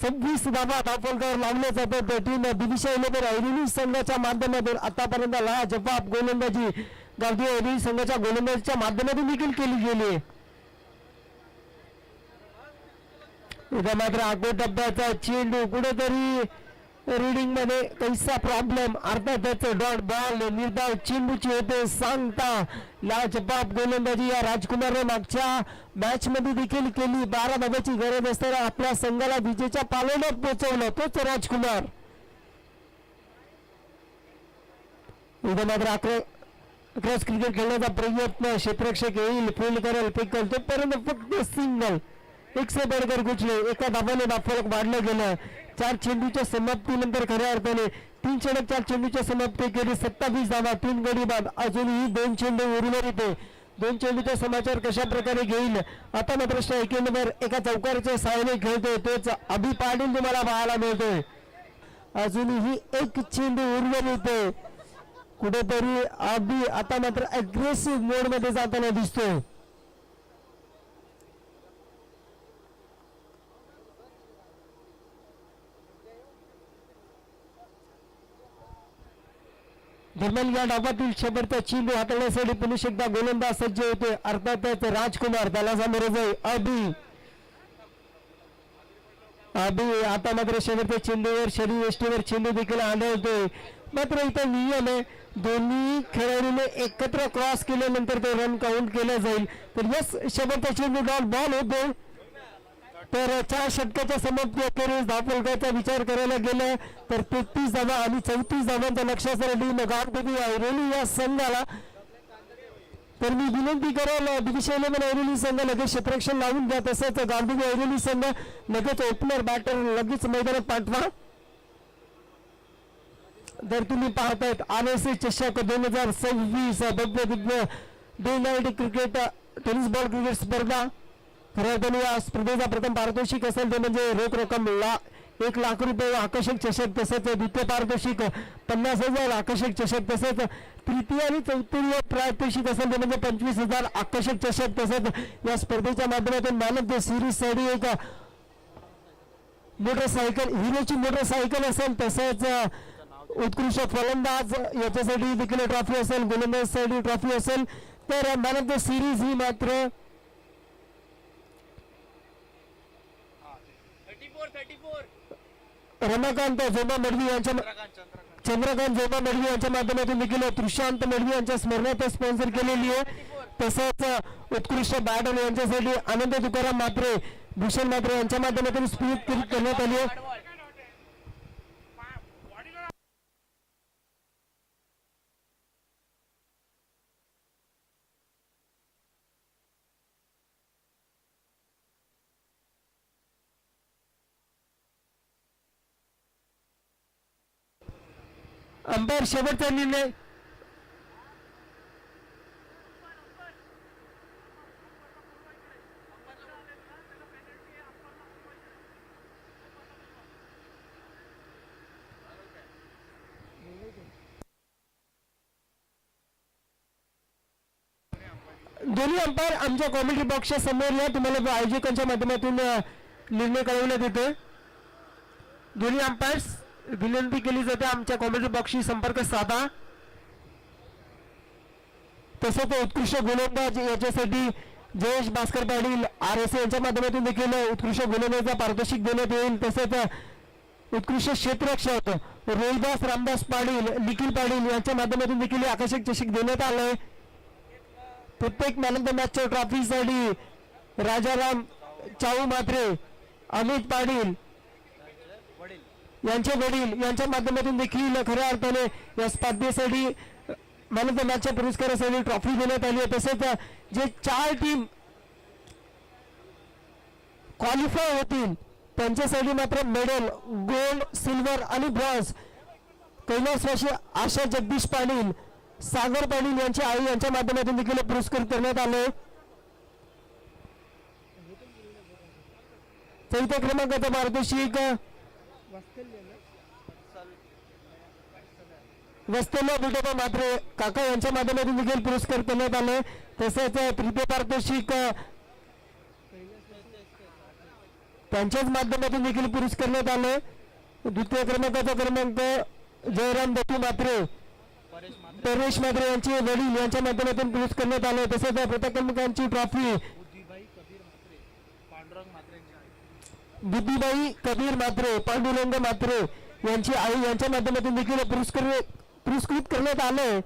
26 धावा धावफलकावर लावल्या जातात. टीम दिविशा 11 ऐरोली संघाच्या माध्यमातून आतापर्यंत लाजवाब गोलंदाजी गावठी ऐरोली संघाच्या गोलंदाजीच्या माध्यमातून देखील केली गेली. उद्या मात्र आगो डब्याचा चेंडू कुठेतरी रिडिंग मध्ये कैसा प्रॉब्लेम. अर्थातच डॉट बॉल निर्धाव चेंडूची होते सांगता. लाजबाब गोलंदाजी या राजकुमारने मागच्या मॅच मध्ये देखील केली. 12 धावांची गरज असताना आपल्या संघाला विजेच्या पालोड्यात पोहोचवलं तोच राजकुमार. उद्या मात्र क्रॉस क्रिकेट खेळण्याचा प्रयत्न. क्षेत्ररक्षक येईल फील्ड करेल पिकल तोपर्यंत फक्त सिंगल. 1 से बढ़कर कुछ नाही. एका धावाने धावफलक वाढलं गेलं. 4 चेंडूच्या समाप्तीनंतर खऱ्या अर्थाने 3 षटक 4 चेंडूच्या समाप्ती केली. 27 धावा 3 गडी बाद. अजूनही 2 चेंडू उर्वरित आहे. 2 चेंडूचा समाचार कशा प्रकारे घेईल. आता मात्र स्ट्राईक एंडवर एका चौकाराच्या सहाय्याने खेळतोय तोच अभि पाटील तुम्हाला पाहायला मिळतोय. अजूनही 1 चेंडू उर्वरित आहे. कुठेतरी अभि आता मात्र अग्रेसिव्ह मोड मध्ये जाताना दिसतोय. दरम्यान या डावातील शेवटचा चेंडू हाताळण्यासाठी पुन्हा एकदा गोलंदाज सज्ज होते. अर्थातच राजकुमार त्याला समोर जाईल अभि आता मात्र शेवटच्या चेंडूवर शरीर यष्टीवर चेंडू देखील आढळतोय. मात्र इथं नियम आहे दोन्ही खेळाडूने एकत्र क्रॉस केल्यानंतर तो रन काउंट केला जाईल. तर यस, शेवटचा चेंडू बॉल होतो. तर 4 षटकाच्या समाप्ती अखेरीस धावफलकाचा विचार करायला गेलं तर 33 धावा आणि 34 धावांच्या लक्ष्यासाठी गावदेवी ऐरोली या संघाला. तर मी विनंती करेल दिविश 11 ऐरोली संघ लगेच क्षेत्ररक्षण लावून घ्या. तसंच गावदेवी ऐरोली संघ लगेच ओपनर बॅटर लगेच मैदानात पाठवा. जर तुम्ही पाहतायत RSA चषक 2026 भव्य Divya day night cricket tennis ball cricket स्पर्धा. खऱ्या अर्थाने या स्पर्धेचा प्रथम पारितोषिक असेल ते म्हणजे रोख रक्कम 1 लाख रुपये आकर्षक चषक, तसंच द्वितीय पारितोषिक 50,000 आकर्षक चषक, तसंच तृतीय आणि चतुर्थ पारितोषिक असेल ते म्हणजे 25,000 आकर्षक चषक. तसंच या स्पर्धेच्या माध्यमातून मॅन ऑफ द सिरीज साठी एक मोटरसायकल, हिरोची मोटरसायकल असेल. तसंच उत्कृष्ट फलंदाज याच्यासाठी देखील ट्रॉफी असेल, गोलंदाजसाठी ट्रॉफी असेल. तर मॅन ऑफ द सिरीज ही मात्र रमाकांत जोमा मडवी यांच्या चंद्रकांत जोमा मडवी यांच्या माध्यमातून देखील तुषांत मडवी यांच्या स्मरणार्थ स्पॉन्सर केलेली आहे. तसंच उत्कृष्ट बॅटर यांच्यासाठी आनंद तुकाराम म्हात्रे, भूषण म्हात्रे यांच्या माध्यमातून स्फूर्त करण्यात आली आहे. अंपायर शेवटचा निर्णय. दोन्ही अंपायर आमच्या कॉमेंट्री बॉक्सच्या समोर या. तुम्हाला आयोजकांच्या माध्यमातून निर्णय कळवण्यात येतोय. दोन्ही अंपायर्स विनंती केली जाते आमच्या कॉमेंट्री बॉक्सशी संपर्क साधा. तसंच उत्कृष्ट गोलंदाज याच्यासाठी जयेश भास्कर पाटील RSA यांच्या माध्यमातून देखील उत्कृष्ट गोलंदाजाचा पारितोषिक देण्यात येईल. तसंच उत्कृष्ट क्षेत्ररक्षक रोहिदास रामदास पाटील, निखिल पाटील यांच्या माध्यमातून देखील आकर्षक चषक देण्यात आलंय. प्रत्येक मॅन ऑफ द मॅचच्या ट्रॉफीसाठी राजाराम चाऊ म्हात्रे, अमित पाटील यांचे वडील यांच्या माध्यमातून देखील खऱ्या अर्थाने या स्पर्धेसाठी मॅन ऑफ द मॅचच्या पुरस्कारासाठी ट्रॉफी देण्यात आली आहे. तसेच जे 4 टीम क्वालिफाय होतील त्यांच्यासाठी मात्र मेडल गोल्ड, सिल्वर आणि ब्रॉन्झ कैलासवासी आशा जगदीश पाटील, सागर पाटील यांची आई यांच्या माध्यमातून देखील पुरस्कृत करण्यात आले. चौथ्या क्रमांकाचा पारितोषिक वस्तल्या विठोबा म्हात्रे काका यांच्या माध्यमातून देखील पुरस्कार करण्यात आले. तसेच तृतीय पारितोषिक त्यांच्याच माध्यमातून देखील पुरस्कार करण्यात आले. द्वितीय क्रमांकाचा क्रमांक जयराम दत्तू म्हात्रे, परेश म्हात्रे यांचे वडील यांच्या माध्यमातून पुरस्कार करण्यात आले. तसेच प्रथम क्रमांकाची ट्रॉफी बुद्धिबाई कबीर म्हात्रे, पांडुरंग म्हात्रे यांची आई यांच्या माध्यमातून देखील पुरस्कृत करण्यात आले.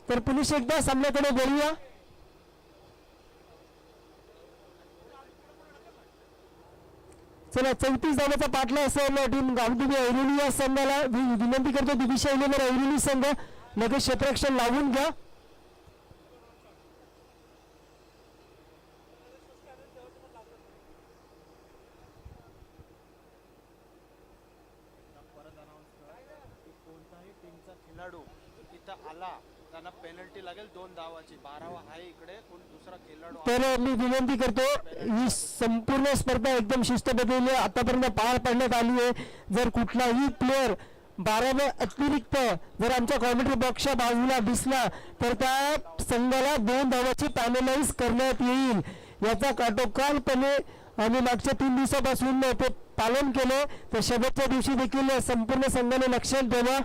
तर पुलिस एकदा सामन्याकडे वळूया. चला 34 धावाचा पाठला असेल टीम गावदेवी ऐरोली या संघाला. विनंती करतो दिविश 11 ऐरोली संघ लगेच क्षेत्ररक्षण लावून घ्या. कोणताही टीमचा खेळाडू इथं आला त्यांना पेनल्टी लागेल 2 धावाची. 12वा आहे इकडे, कोण दुसरा खेळाडू. तर मी विनंती करतो ही संपूर्ण स्पर्धा एकदम शिस्तबद्धीने आतापर्यंत पार पाडण्यात आली आहे. जर कुठलाही प्लेअर 12व्या अतिरिक्त जर आमच्या कॉमेंट्री बॉक्सच्या बाजूला दिसला तर त्या संघाला 2 धावाची पॅनलाइज करण्यात येईल. याचा काटोकालपणे आम्ही मागच्या 3 दिवसापासून ते पालन केले. तर शेवटच्या दिवशी देखील संपूर्ण संघाने लक्षात ठेवा.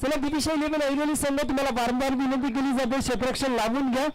चला दिविश 11 ऐरोली संघ तुम्हाला वारंवार विनंती केली जाते क्षेत्ररक्षण लावून घ्या.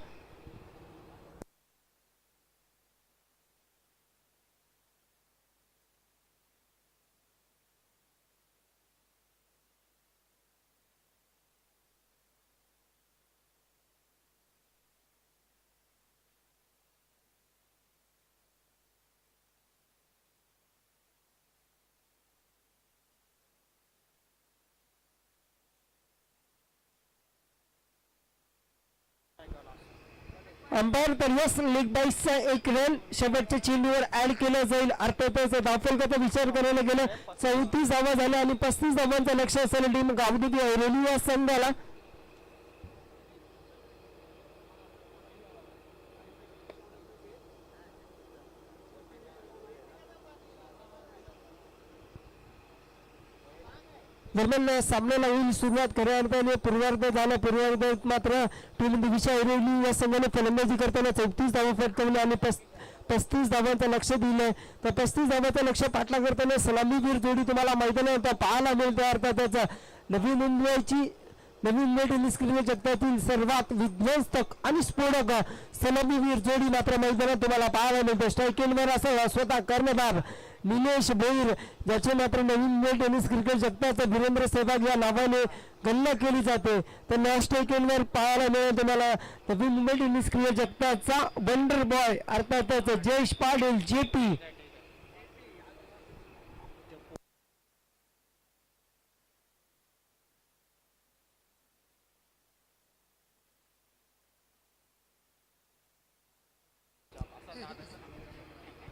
अंपायर तर यस लेग बाईसचा एक रन शेवटच्या चेंडूवर ऍड केला जाईल. अर्थातच धावफलकाचा विचार करायला गेला 34 धावा झाल्या आणि 35 धावांचं लक्ष असलेली टीम गावदेवी ऐरोली या संघाला. दरम्यान सामन्याला होईल सुरुवात. खऱ्या अर्थाने पूर्वार्ध झाला. पूर्वार्धात मात्र टीम दिविशा ऐरोली या संघाने फलंदाजी करताना 34 धावा फटकावली आणि 35 धावांचं लक्ष दिलंय. तर 35 धावांचं लक्ष पाठलाग करताना सलामीवीर जोडी तुम्हाला मैदानात पाहायला मिळते. अर्थातच नवी मुंबई टेनिस क्रिकेट जगतातील सर्वात विध्वंसक आणि स्फोटक सलामीवीर जोडी मात्र मैदानात तुम्हाला पाहायला मिळते. स्ट्राईक एंडवर असं स्वतः कर्णधार निलेश भोईर, ज्याचे मात्र नवीन मुंबई टेनिस क्रिकेट जगताचा वीरेंद्र सहवाग या नावाने गणना केली जाते. तर स्ट्राईक एंडवर पाहायला मिळेल तुम्हाला नवी मुंबई टेनिस क्रिकेट जगताचा वंडर बॉय अर्थातच जयेश पाटील JP.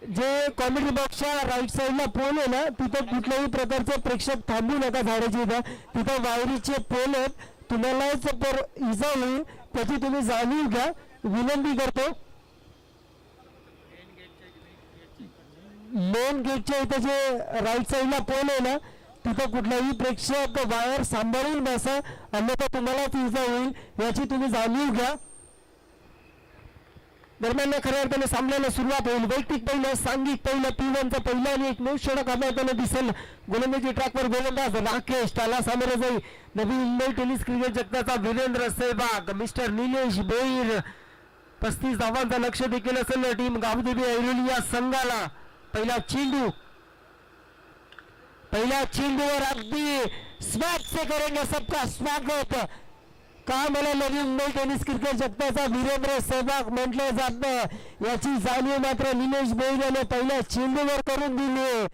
जे कॉमेडी बॉक्सच्या राईट साईडला पोल आहे ना, तिथं कुठल्याही प्रकारचे प्रेक्षक थांबू नका झाडाची इथं. तिथं वायरीचे पोल आहेत. तुम्हालाच इजा होईल त्याची तुम्ही जाणीव घ्या विनंती करतो. मेन गेटच्या इथं जे राईट साईडला पोल आहे ना, तिथं कुठलाही प्रेक्षक वायर सांभाळून बसा, अन्यथा तुम्हालाच इजा होईल याची तुम्ही जाणीव घ्या. दरम्यान खऱ्या अर्थाने सामन्याला सुरुवात होईल. वैयक्तिक पहिलं, सांघिक पहिलं, P1चं पहिलं आणि एक 9 षटक अभ्यासाने दिसेल. गोलंदाजी ट्रॅकवर गोलंदाज राकेश, त्याला सामोरे जाईल नवी मुंबई टेनिस क्रिकेट जगताचा वीरेंद्र सहवाग, मिस्टर निलेश भोईर. 35 धावांचं लक्ष देखील असेल टीम गावदेवी ऐरोली या संघाला. पहिला चेंडूवर अगदी स्वॅग से करेंगे सबका स्वागत. का मला नवी मुंबई टेनिस क्रिकेट जगताचा वीरेंद्र सहवाग म्हटलं जातं याची जाणीव मात्र निलेश भोईर याने पहिल्या चेंडूवर करून दिली.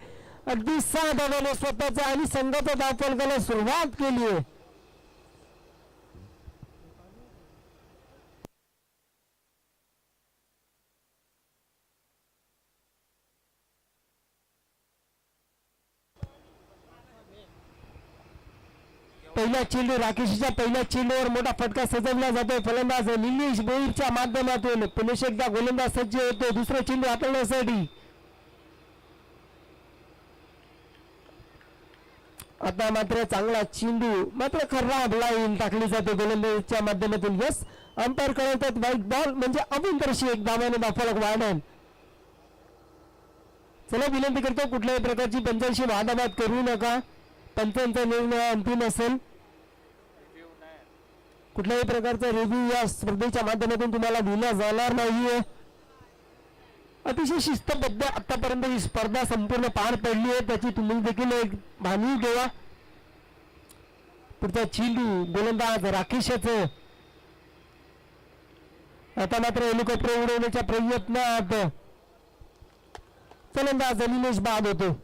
अगदी 6 धावाने स्वतःचा आणि संघाच्या धावफलकाला सुरुवात केली. पहिला चेंडू राकेशच्या पहिल्या चेंडूवर मोठा फटका सजवला जातोय. फलंदाज निलेश भोईरच्या माध्यमातून पुन्हा एकदा गोलंदाज सज्ज होतो दुसरा चेंडू हाताळण्यासाठी. आता मात्र चांगला चेंडू मात्र खराब लाईन टाकली जाते गोलंदाजीच्या माध्यमातून. यस अंपायर कळवतात व्हाईट बॉल म्हणजे अविंतरशी एक धावाने धावफलक वाढेल. चला विनंती करतो कुठल्याही प्रकारची पंचांशी वादाबाद करू नका. पंचांचा निर्णय अंतिम असेल. कुठल्याही प्रकारचा रिव्ह्यू या स्पर्धेच्या माध्यमातून तुम्हाला दिला जाणार नाहीये. अतिशय शिस्तबद्ध आतापर्यंत ही स्पर्धा संपूर्ण पार पडली आहे त्याची तुम्ही देखील एक जाणीव घेवा. पुढचा चेंडू गोलंदाज राकेशचं. आता मात्र हेलिकॉप्टर उडवण्याच्या प्रयत्नात फलंदाज निलेश बाद होतो.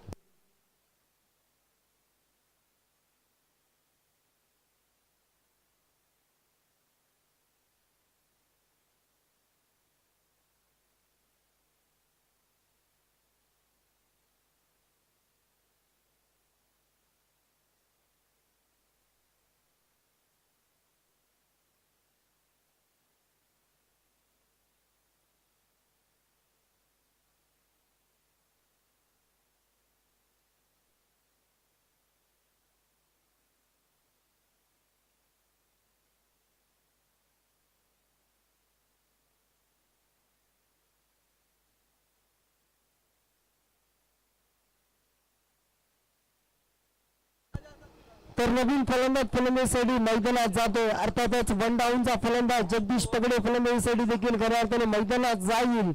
तर नवीन फलंदाजीसाठी मैदानात जातोय. अर्थातच वन डाऊनचा फलंदाज जगदीश पगडे फलंदाजीसाठी देखील खऱ्या अर्थाने मैदानात जाईल.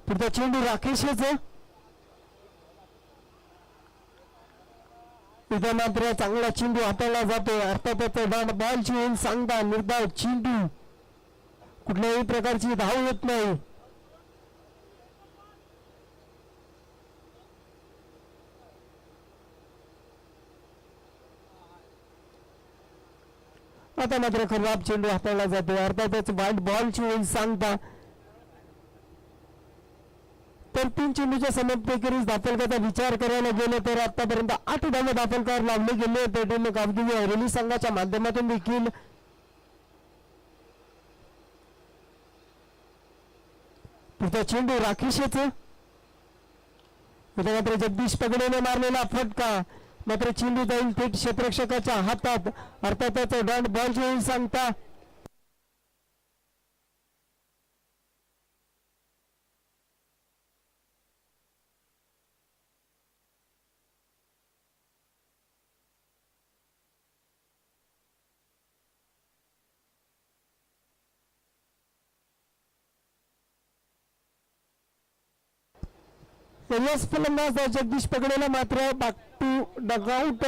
पुढचा चेंडू राकेशचं. इथे मात्र चांगला चेंडू हाताळला जातो. अर्थातच बॉलची होऊन सांगता निर्धाव चेंडू, कुठल्याही प्रकारची धाव येत नाही. आता मात्र खराब चेंडू हाताळला जातो. अर्थातच वाईट बॉलची होऊन सांगता. तर 3 चेंडूच्या समाप्तीखेरीज दाखलकाचा विचार करायला गेलो तर आतापर्यंत 8 धावा दाखलकार लावले गेले होते. टीम कामगिरी हरेली संघाच्या माध्यमातून देखील पुढचा चेंडू राकेशच, मात्र जगदीश पगडेने मारलेला फटका, मात्र चेंडू जाईल थेट क्षेत्ररक्षकाच्या हातात. अर्थातच डॉट बॉलची होऊन सांगता. यस फलंदाज जगदीश पगडेला मात्र बॅक टू डगआउट.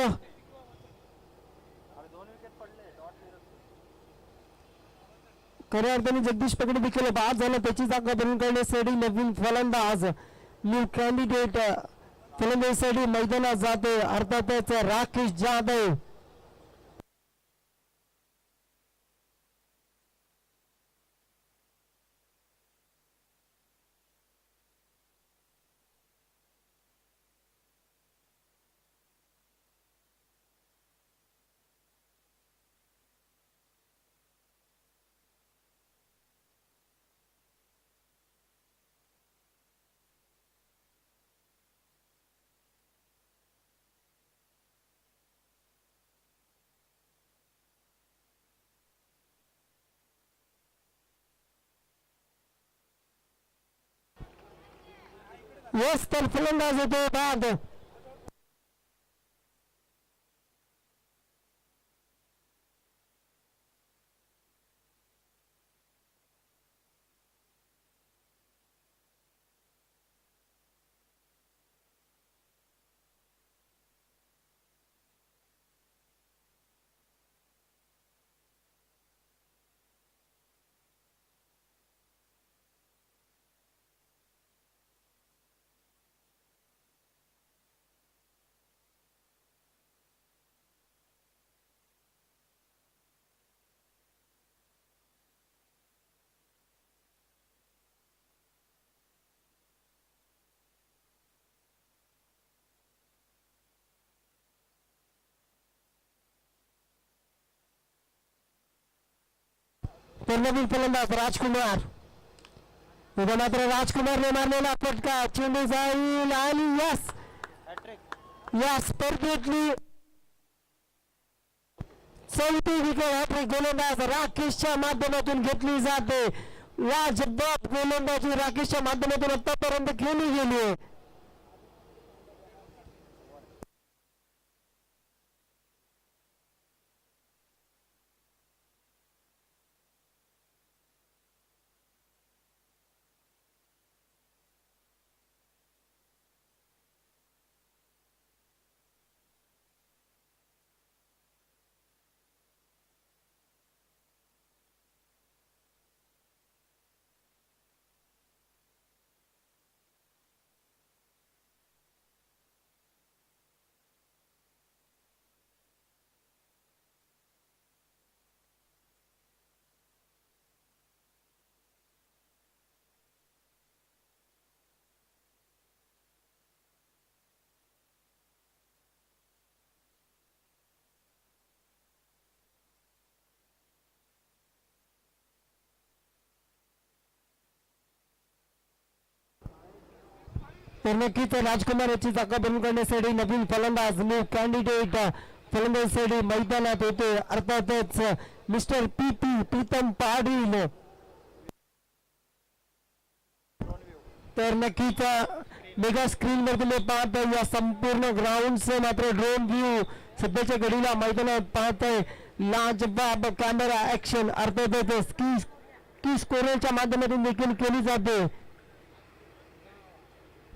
खऱ्या अर्थाने जगदीश पगडे देखील बाद झाला. त्याची जागा भरून करण्यासाठी नवीन फलंदाज न्यू कॅन्डिडेट फलंदाजीसाठी मैदानात जाते. अर्थातच राकेश जाधव. यस तर फलंदाज होतो बाद. तर नवीन फलंदाज राजकुमार. उद्या मात्र राजकुमारने मारलेला फटका, चेंडू जाईल आणि यस या स्पर्धेतली 4थी विकेट हॅट्रिक गोलंदाज राकेशच्या माध्यमातून घेतली जाते. लाजबाब गोलंदाजी राकेशच्या माध्यमातून आतापर्यंत केली गेली आहे. तर नक्कीच राजकुमार याची जागा भरून करण्यासाठी नवीन फलंदाज न्यू कॅन्डिडेट फलंदाजीसाठी मैदानात होते. अर्थातच मिस्टर पी प्रीतम पाटील. तर नक्कीच मेगा स्क्रीन वर तुम्ही पाहत आहे या संपूर्ण ग्राउंडचे मात्र ड्रोन व्ह्यू सध्याच्या घडीला मैदानात पाहताय. लाजबाब कॅमेरा ऍक्शन अर्थातच की स्कोरच्या माध्यमातून देखील केली जाते.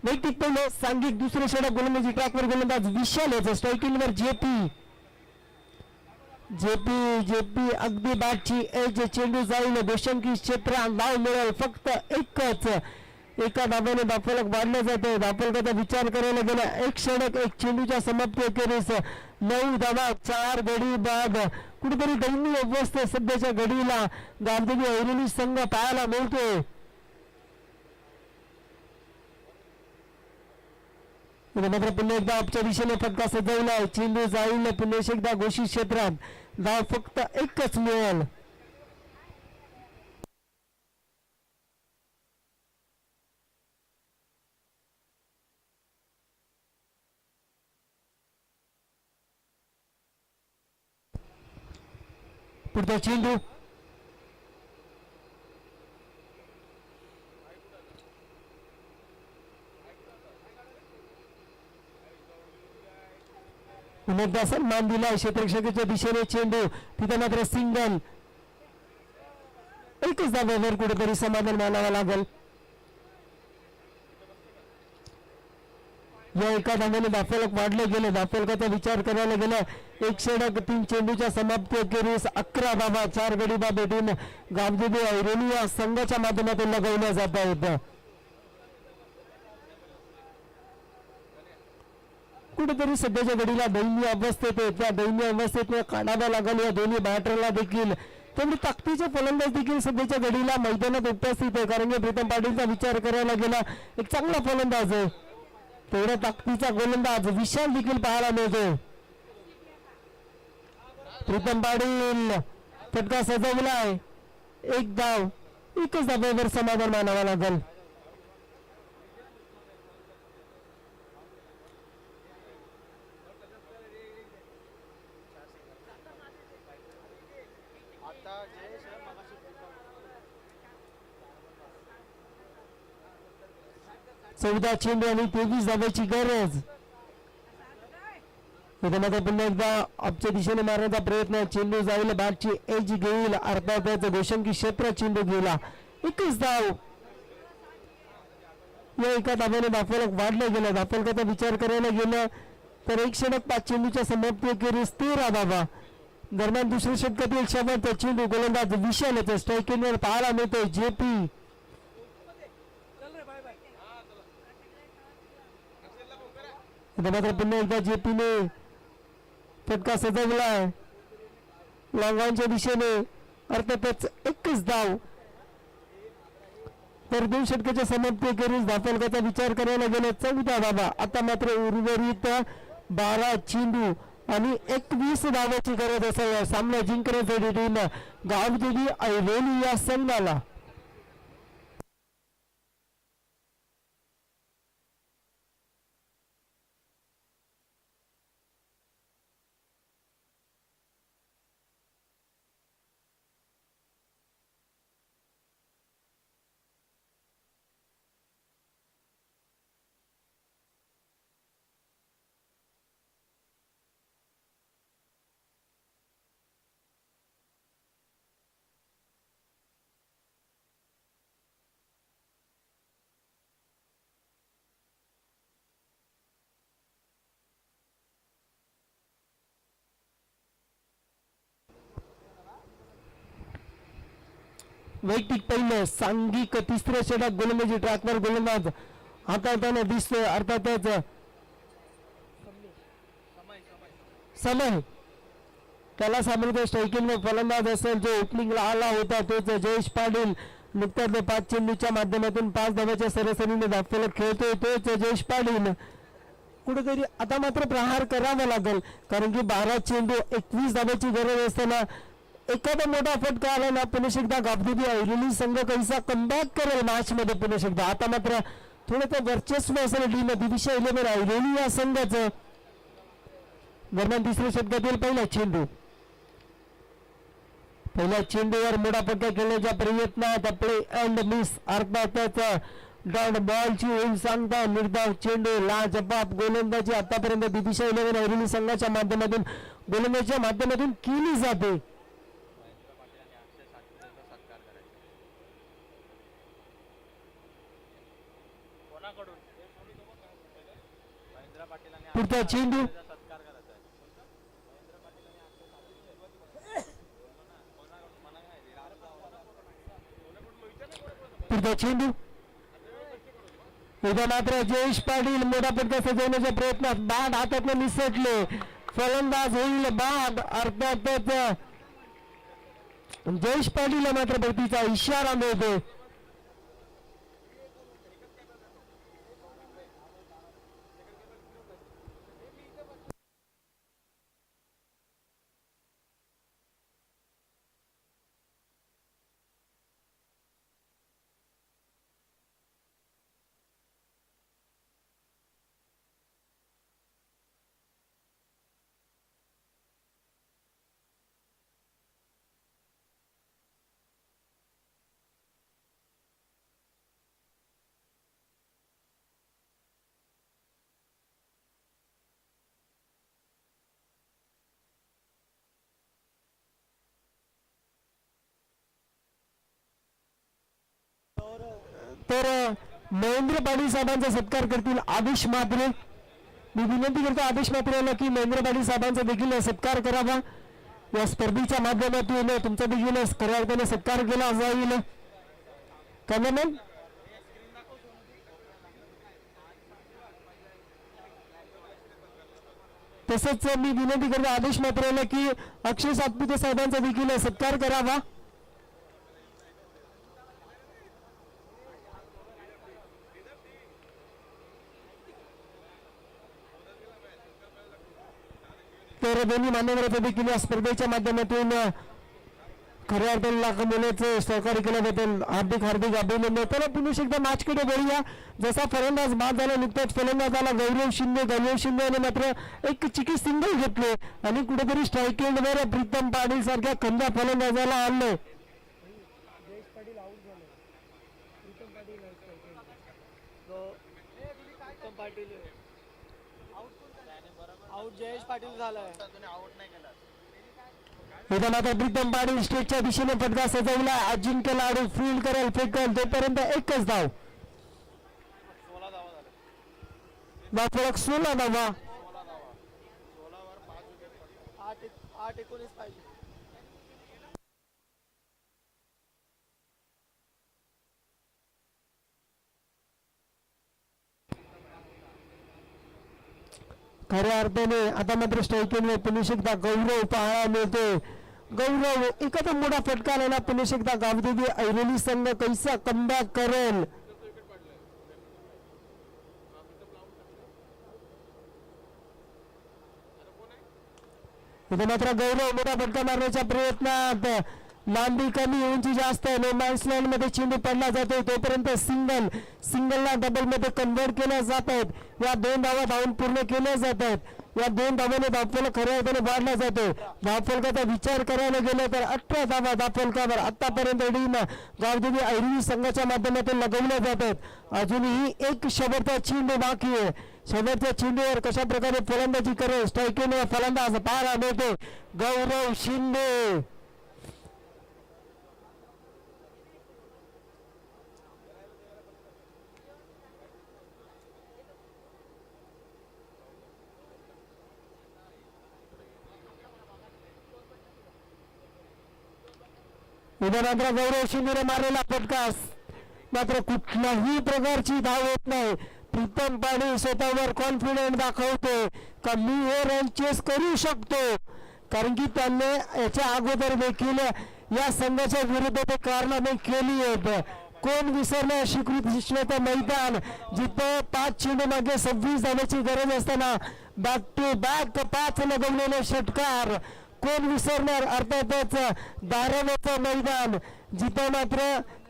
वैयक्तिक पहिले सांघिक दुसरे षटक गोलंदाजी ट्रॅकवर गोलंदाज विशाल याचं स्ट्रायकिंगवर जेपी अगदी बॅटची एज चेंडू जाईल दोषंकी क्षेत्रात धाव मिळेल फक्त एकच एका धाब्याने धावफलक वाढलं जाते धावफलकाचा विचार करायला गेला एक षटक एक चेंडूच्या समाप्ती अखेरीस 9 धावा 4 गडी बाद कुठेतरी दयनीय अवस्था सध्याच्या घडीला गांधीजी ऐरोली संघ पाहायला मिळतोय. मात्र पुन्हा एकदा आपच्या दिशेने फटका सजवलाय चेंडू जाईल पुन्हा एकदा घोषित क्षेत्रात धाव फक्त एकच मिळेल. पुढचा चेंडू पुन्हा सन्मान दिला क्षेत्ररक्षकाच्या दिशेने चेंडू तिथे मात्र सिंगल एकच धाब्यावर कुठेतरी समाधान मानावं लागेल. या एका धाब्याने धावफलक वाढले गेले धावफलकाचा विचार करायला गेला एक षटक 3 चेंडूच्या समाप्ती अखेरीस 11 धावा 4 गडी बाद भेटून गांधीजी ऐरोली या संघाच्या माध्यमातून लगवल्या जात आहेत. कुठेतरी सध्याच्या घडीला दयनीय अवस्थेत आहे त्या दयनीय अवस्थेत काढाव्या लागेल या दोन्ही बॅटरला देखील तेवढी ताकदीचे फलंदाज देखील सध्याच्या घडीला मैदानात उपस्थित आहे कारण की प्रीतम पाटीलचा विचार करायला गेला एक चांगला फलंदाज आहे तेवढ्या ताकदीचा गोलंदाज विशाल देखील पाहायला मिळतो. प्रीतम पाटील फटका सजवलाय एक धाव एकच धाब्यावर समाधान मानावं लागेल. आता जयेश आहे मगाशी 14 चेंडू आणि 23 धाब्याची गरज मात्र पुन्हा एकदा आपच्या दिशेने मारण्याचा प्रयत्न चेंडू जाईल बॅटची एज घेईल अर्थातच गोशंकी क्षेत्र चेंडू गेला एकच धाव या एका धाब्याने धावफलक वाढलं गेलं धावफलकाचा विचार करायला गेलं तर एक षटक 5 चेंडूच्या समाप्ती अखेरीस 13 धावा दरम्यान दुसऱ्या षटकातील शेवटचा चेंडू गोलंदाज विशाल याचं स्ट्रायकिंगवर पाहायला मिळतोय जेपी मात्र पुन्हा एकदा जेपीने फटका सजवलाय लॉंगांच्या दिशेने अर्थातच एकच धाव तर 2 षटकाच्या समाप्ती अखेरीस धावफलकाचा विचार करायला गेला 14 धावा आता मात्र उर्वरित 12 चेंडू आणि 21 धावाची गरज असेल सामना जिंकण्यासाठी टीम गावदेवी ऐरोली या संघाला. वैयक्तिक पहिलं सांघिक तिसऱ्या षटक गोलंदाजी ट्रॅकवर गोलंदाज हाताळताना दिसतोय अर्थातच समय त्याला सामोरे स्ट्रायकिंग फलंदाज असेल जो ओपनिंगला आला होता तोच जयेश पाटील नुकताच 5 चेंडूच्या माध्यमातून 5 धावाच्या सरासरीने धावफलक खेळतोय तोच जयेश पाटील कुठेतरी आता मात्र प्रहार करावा लागेल कारण की 12 चेंडू 21 धावाची गरज असताना एखादा मोठा फटका आला ना पुन्हा एकदा गावदेवी ऐरोली संघ कैसा कमबॅक करेल मॅच मध्ये पुन्हा एकदा आता मात्र थोडं वर्चस्व असेल टीम दिविशा 11 ऐरोली या संघाचं. दरम्यान तिसऱ्या षटकातील पहिल्या चेंडूवर मोठा फटका खेळण्याच्या प्रयत्नात प्ले अँड मिस अर्थातच डॉट बॉलची होईल सांगता निर्धाव चेंडू लाजबाब गोलंदाजी आतापर्यंत दिविशा 11 ऐरोली संघाच्या माध्यमातून गोलंदाजीच्या माध्यमातून केली जाते. पुढचा चेंडू पुढचा चेंडू उद्या मात्र जयेश पाटील मोठा फटका सजवण्याच्या प्रयत्नात बाद हातातून निसटले. फलंदाज होईल बाद. अर्थातच जयेश पाटील मात्र भरतीचा इशारा मिळतो. तर महेंद्र पाटील साहेबांचा सत्कार करतील आदेश म्हात्रे. मी विनंती करतो आदेश म्हात्रे यांना की महेंद्र पाटील साहेबांचा देखील सत्कार करावा. या स्पर्धेच्या माध्यमातून तुमचा देखील खऱ्या अर्थाने सत्कार केला जाईल. कॅमेरामॅन तसंच मी विनंती करतो आदेश म्हात्रे यांना की अक्षय सातपुते साहेबांचा देखील सत्कार करावा. तर दोन्ही मान्यवरांचा देखील या स्पर्धेच्या माध्यमातून खऱ्या अर्थाने लाख मुलाचं सहकार्य केल्याबद्दल हार्दिक हार्दिक अभिनंदन. त्याला पुन्हा एकदा मॅचकडे वळूया. जसा फलंदाज बाद झाला नुकताच फलंदाजाला गौरव शिंदे याने मात्र एक चिकी सिंगल घेतले आणि कुठेतरी स्ट्राईक एंडवर प्रीतम पाटील सारख्या खंड्या फलंदाजाला आणले. आउट जयेश पाटील झालाय. आउट नाही केला. इथं मात्र प्रीतम पाटील स्टेटच्या दिशेने फटका सजवला. अजिंक्य लाडू फील्ड करेल फेकल तोपर्यंत एकच धाव. 16 धावा झाले. फरक 16 धावा. 16 वर 5 विकेट. 8-19 पाहिजे. खऱ्या अर्थाने आता मात्र स्ट्राईकवर पुन्हा एकदा गौरव पाहायला मिळतो. गौरव एखादा मोठा फटका आला पुन्हा एकदा गावदेवी ऐरोली संघ कैसा कमबॅक करेल. इथे मात्र गौरव मोठा फटका मारण्याच्या प्रयत्नात लांबी कमी उंची जास्त नो मॅन्स लँड मध्ये चेंडू पडला जातो तोपर्यंत सिंगलला डबल मध्ये कन्व्हर्ट केल्या जात आहेत. या 2 धावा धावून पूर्ण केल्या जात आहेत. या 2 धावाने धावफलक खऱ्या अर्थाने वाढला जातो. धावफलकाचा विचार करायला गेलं तर 18 धावा धावफलकावर आतापर्यंत गावदेवी ऐरोली संघाच्या माध्यमातून लगवल्या जात आहेत. अजूनही एक शेवटचा चेंडू बाकी आहे. शेवटच्या चेंडूवर कशा प्रकारे फलंदाजी करेल स्ट्राईकने फलंदाज पाहायला मिळतो गौरव शिंदे. उद्या मात्र गौरव शिंदेने मारलेला फटका मात्र कुठल्याही प्रकारची धाव होत नाही. प्रीतम पाटील स्वतःवर कॉन्फिडंट दाखवतो का मी हे रन चेस करू शकतो. कारण की त्यांनी याच्या अगोदर देखील या संघाच्या विरुद्ध ते कारनामे केली आहेत. कोण विसरणार स्वीकृत मैदान जिथं 5 चेंडू मागे 26 धावांची गरज असताना बॅक टू बॅक 5 लगवलेले षटकार. कोण विसरणार. अर्थातच दारावरचं मैदान जिथं मात्र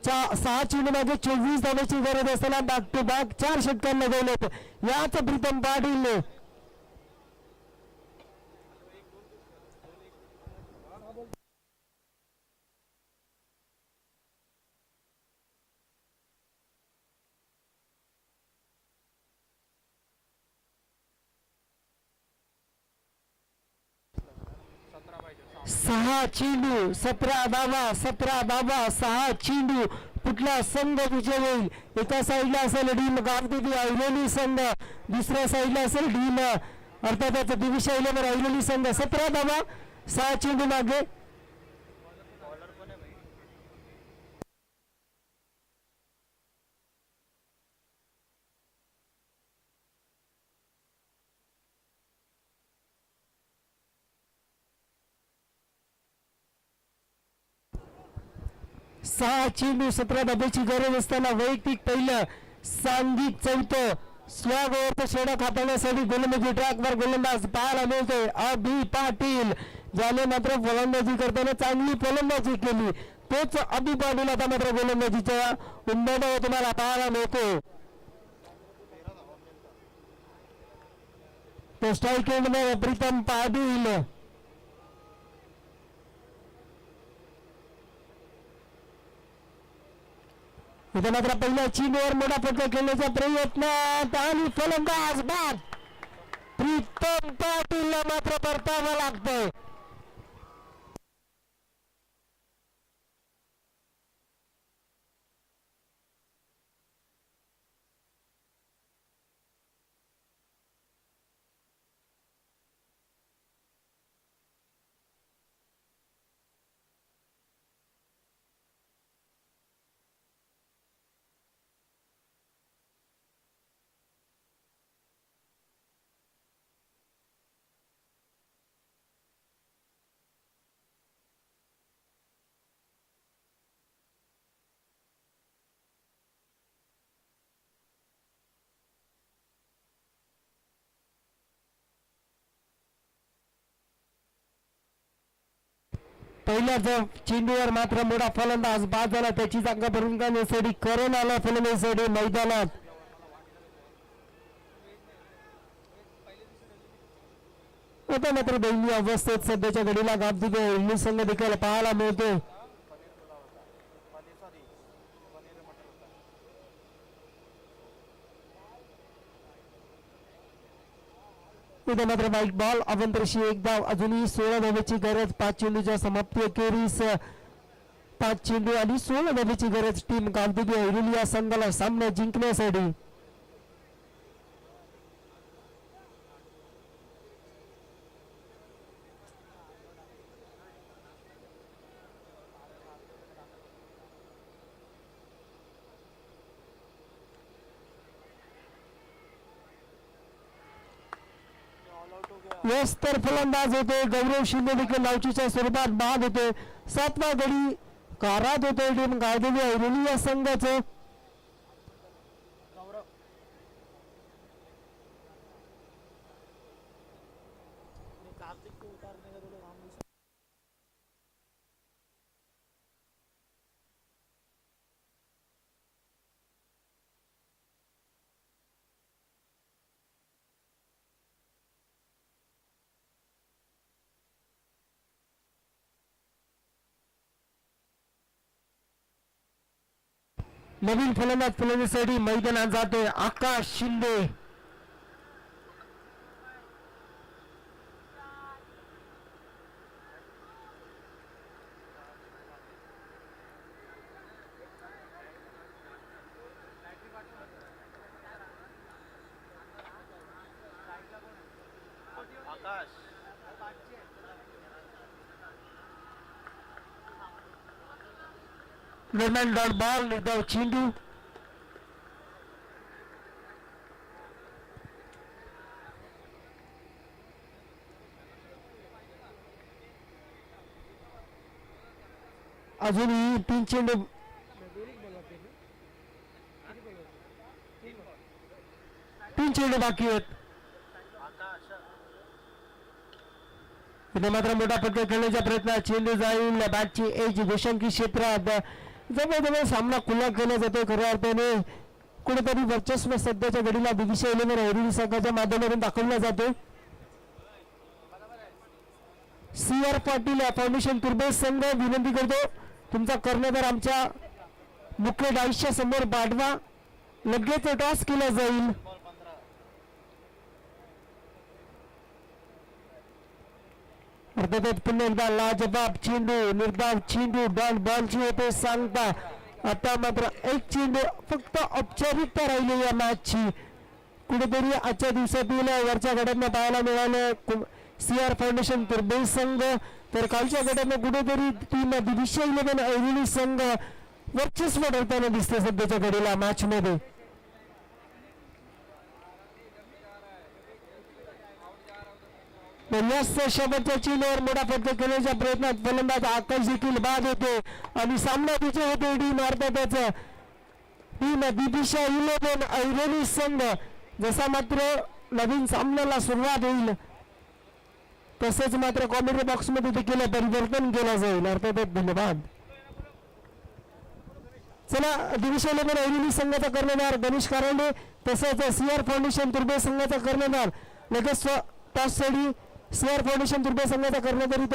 6 चेंडू मागे 24 धावांची गरज असताना बॅक टू बॅक 4 षटकार लगवलेत. याच प्रीतम पाटीलने सहा चेंडू 17 धावा 6 चेंडू कुठला संघ विजय होईल. एका साईडला असेल टीम गावदेवी ऐरोली संघ, दुसऱ्या साईडला असेल टीम अर्थातच दिविशा 11 ऐरोली संघ. 17 धावा, 6 चेंडू मागे. सहा चेंडू 17 धाब्याची गरज असताना वैयक्तिक पहिलं, सांघिक चौथं, स्वॅग ओव्हरचं षटक हाताळण्यासाठी गोलंदाजी ट्रॅकवर गोलंदाज पाहायला मिळतोय अभि पाटील, ज्याने मात्र फलंदाजी करताना चांगली फलंदाजी केली. तोच अभि पाटील आता मात्र गोलंदाजीच्या उंबरठ्यावर तुम्हाला पाहायला मिळतो. तो स्ट्राईक एंडमध्ये प्रीतम पाटील. इथे मात्र पहिल्या चेंडूवर मोठा फटका खेळण्याचा प्रयत्न आणि फलंदाज बाद. प्रीतम पाटीलला मात्र परतावं लागतंय. पहिल्याच चेंडूवर मात्र मोठा फलंदाज बाद झाला. त्याची जागा भरून काढण्यासाठी करण आला फलंदाजीसाठी मैदानात. आता मात्र दयनीय अवस्थेत सध्याच्या घडीला गावदेवी संघ देखील पाहायला मिळतो. इथे मात्र बाईक बॉल अवंतरशी एक धाव. अजूनही 16 धावेची गरज. 5 चेंडूच्या समाप्ती अखेरीस 5 चेंडू आणि 16 धावेची गरज टीम गावदेवी ऐरोली या संघाला सामना जिंकण्यासाठी. तर फलंदाज होते गौरव शिंदे देखील लावचीच्या स्वरूपात बाद होते. 7वा गडी कारात होते टीम गावदेवी ऐरोली या संघाचं. नवीन फलंदाज फलंदाजीसाठी मैदानात जातोय आकाश शिंदे. दरम्यान डॉट बॉल निर्धाव चेंडू. अजूनही 3 चेंडू बाकी आहेत. इथे मात्र मोठा फटका खेळण्याचा प्रयत्न. चेंडू जाईल बॅटची एज गोशांकी क्षेत्रात. जवळजवळ सामना खुला केला जातो. खऱ्या अर्थाने कुठेतरी वर्चस्व सध्याच्या घडीला दिविशा 11 ऐरोली संघाच्या माध्यमातून दाखवला जातो. CR पाटील फाउंडेशन तुर्बे संघ विनंती करतो तुमचा कर्णधार आमच्या मुख्य डायसच्या समोर पाठवा. लगेच टॉस केला जाईल. अर्थातच पुन्हा एकदा लाजबाब चेंडू निर्धाव चेंडू डॉट बॉलची होते सांगता. आता मात्र एक चेंडू फक्त औपचारिकता राहिली या मॅचची. कुठेतरी आजच्या दिवसातील वरच्या गटातनं पाहायला मिळालं CR फाउंडेशन तुर्बे संघ, तर कालच्या गटातनं कुठेतरी टीम दिशा 11 ऐरोली संघ वर्चस्व ठेवताना दिसते सध्याच्या घडीला मॅच मध्ये. शेवटच्या चीनवर मोठा फटका खेळण्याच्या प्रयत्नात फलंदाज आकाश देखील बाद होते आणि सामना विजय होते टीम अर्थातच टीम दिशा 11 ऐरोली संघ. जसा मात्र नवीन सामन्याला सुरुवात होईल तसेच मात्र कॉमेंट्री बॉक्स मध्ये देखील परिवर्तन केलं जाईल अर्थातच. धन्यवाद. चला दिशा 11 ऐरोली संघाचा कर्णधार गणेश कारंडे तसेच CR फाउंडेशन तुर्बे संघाचा कर्णधार लगेच टॉस साडी CR फाउंडेशन तुर्बे संघाचा कर्णधार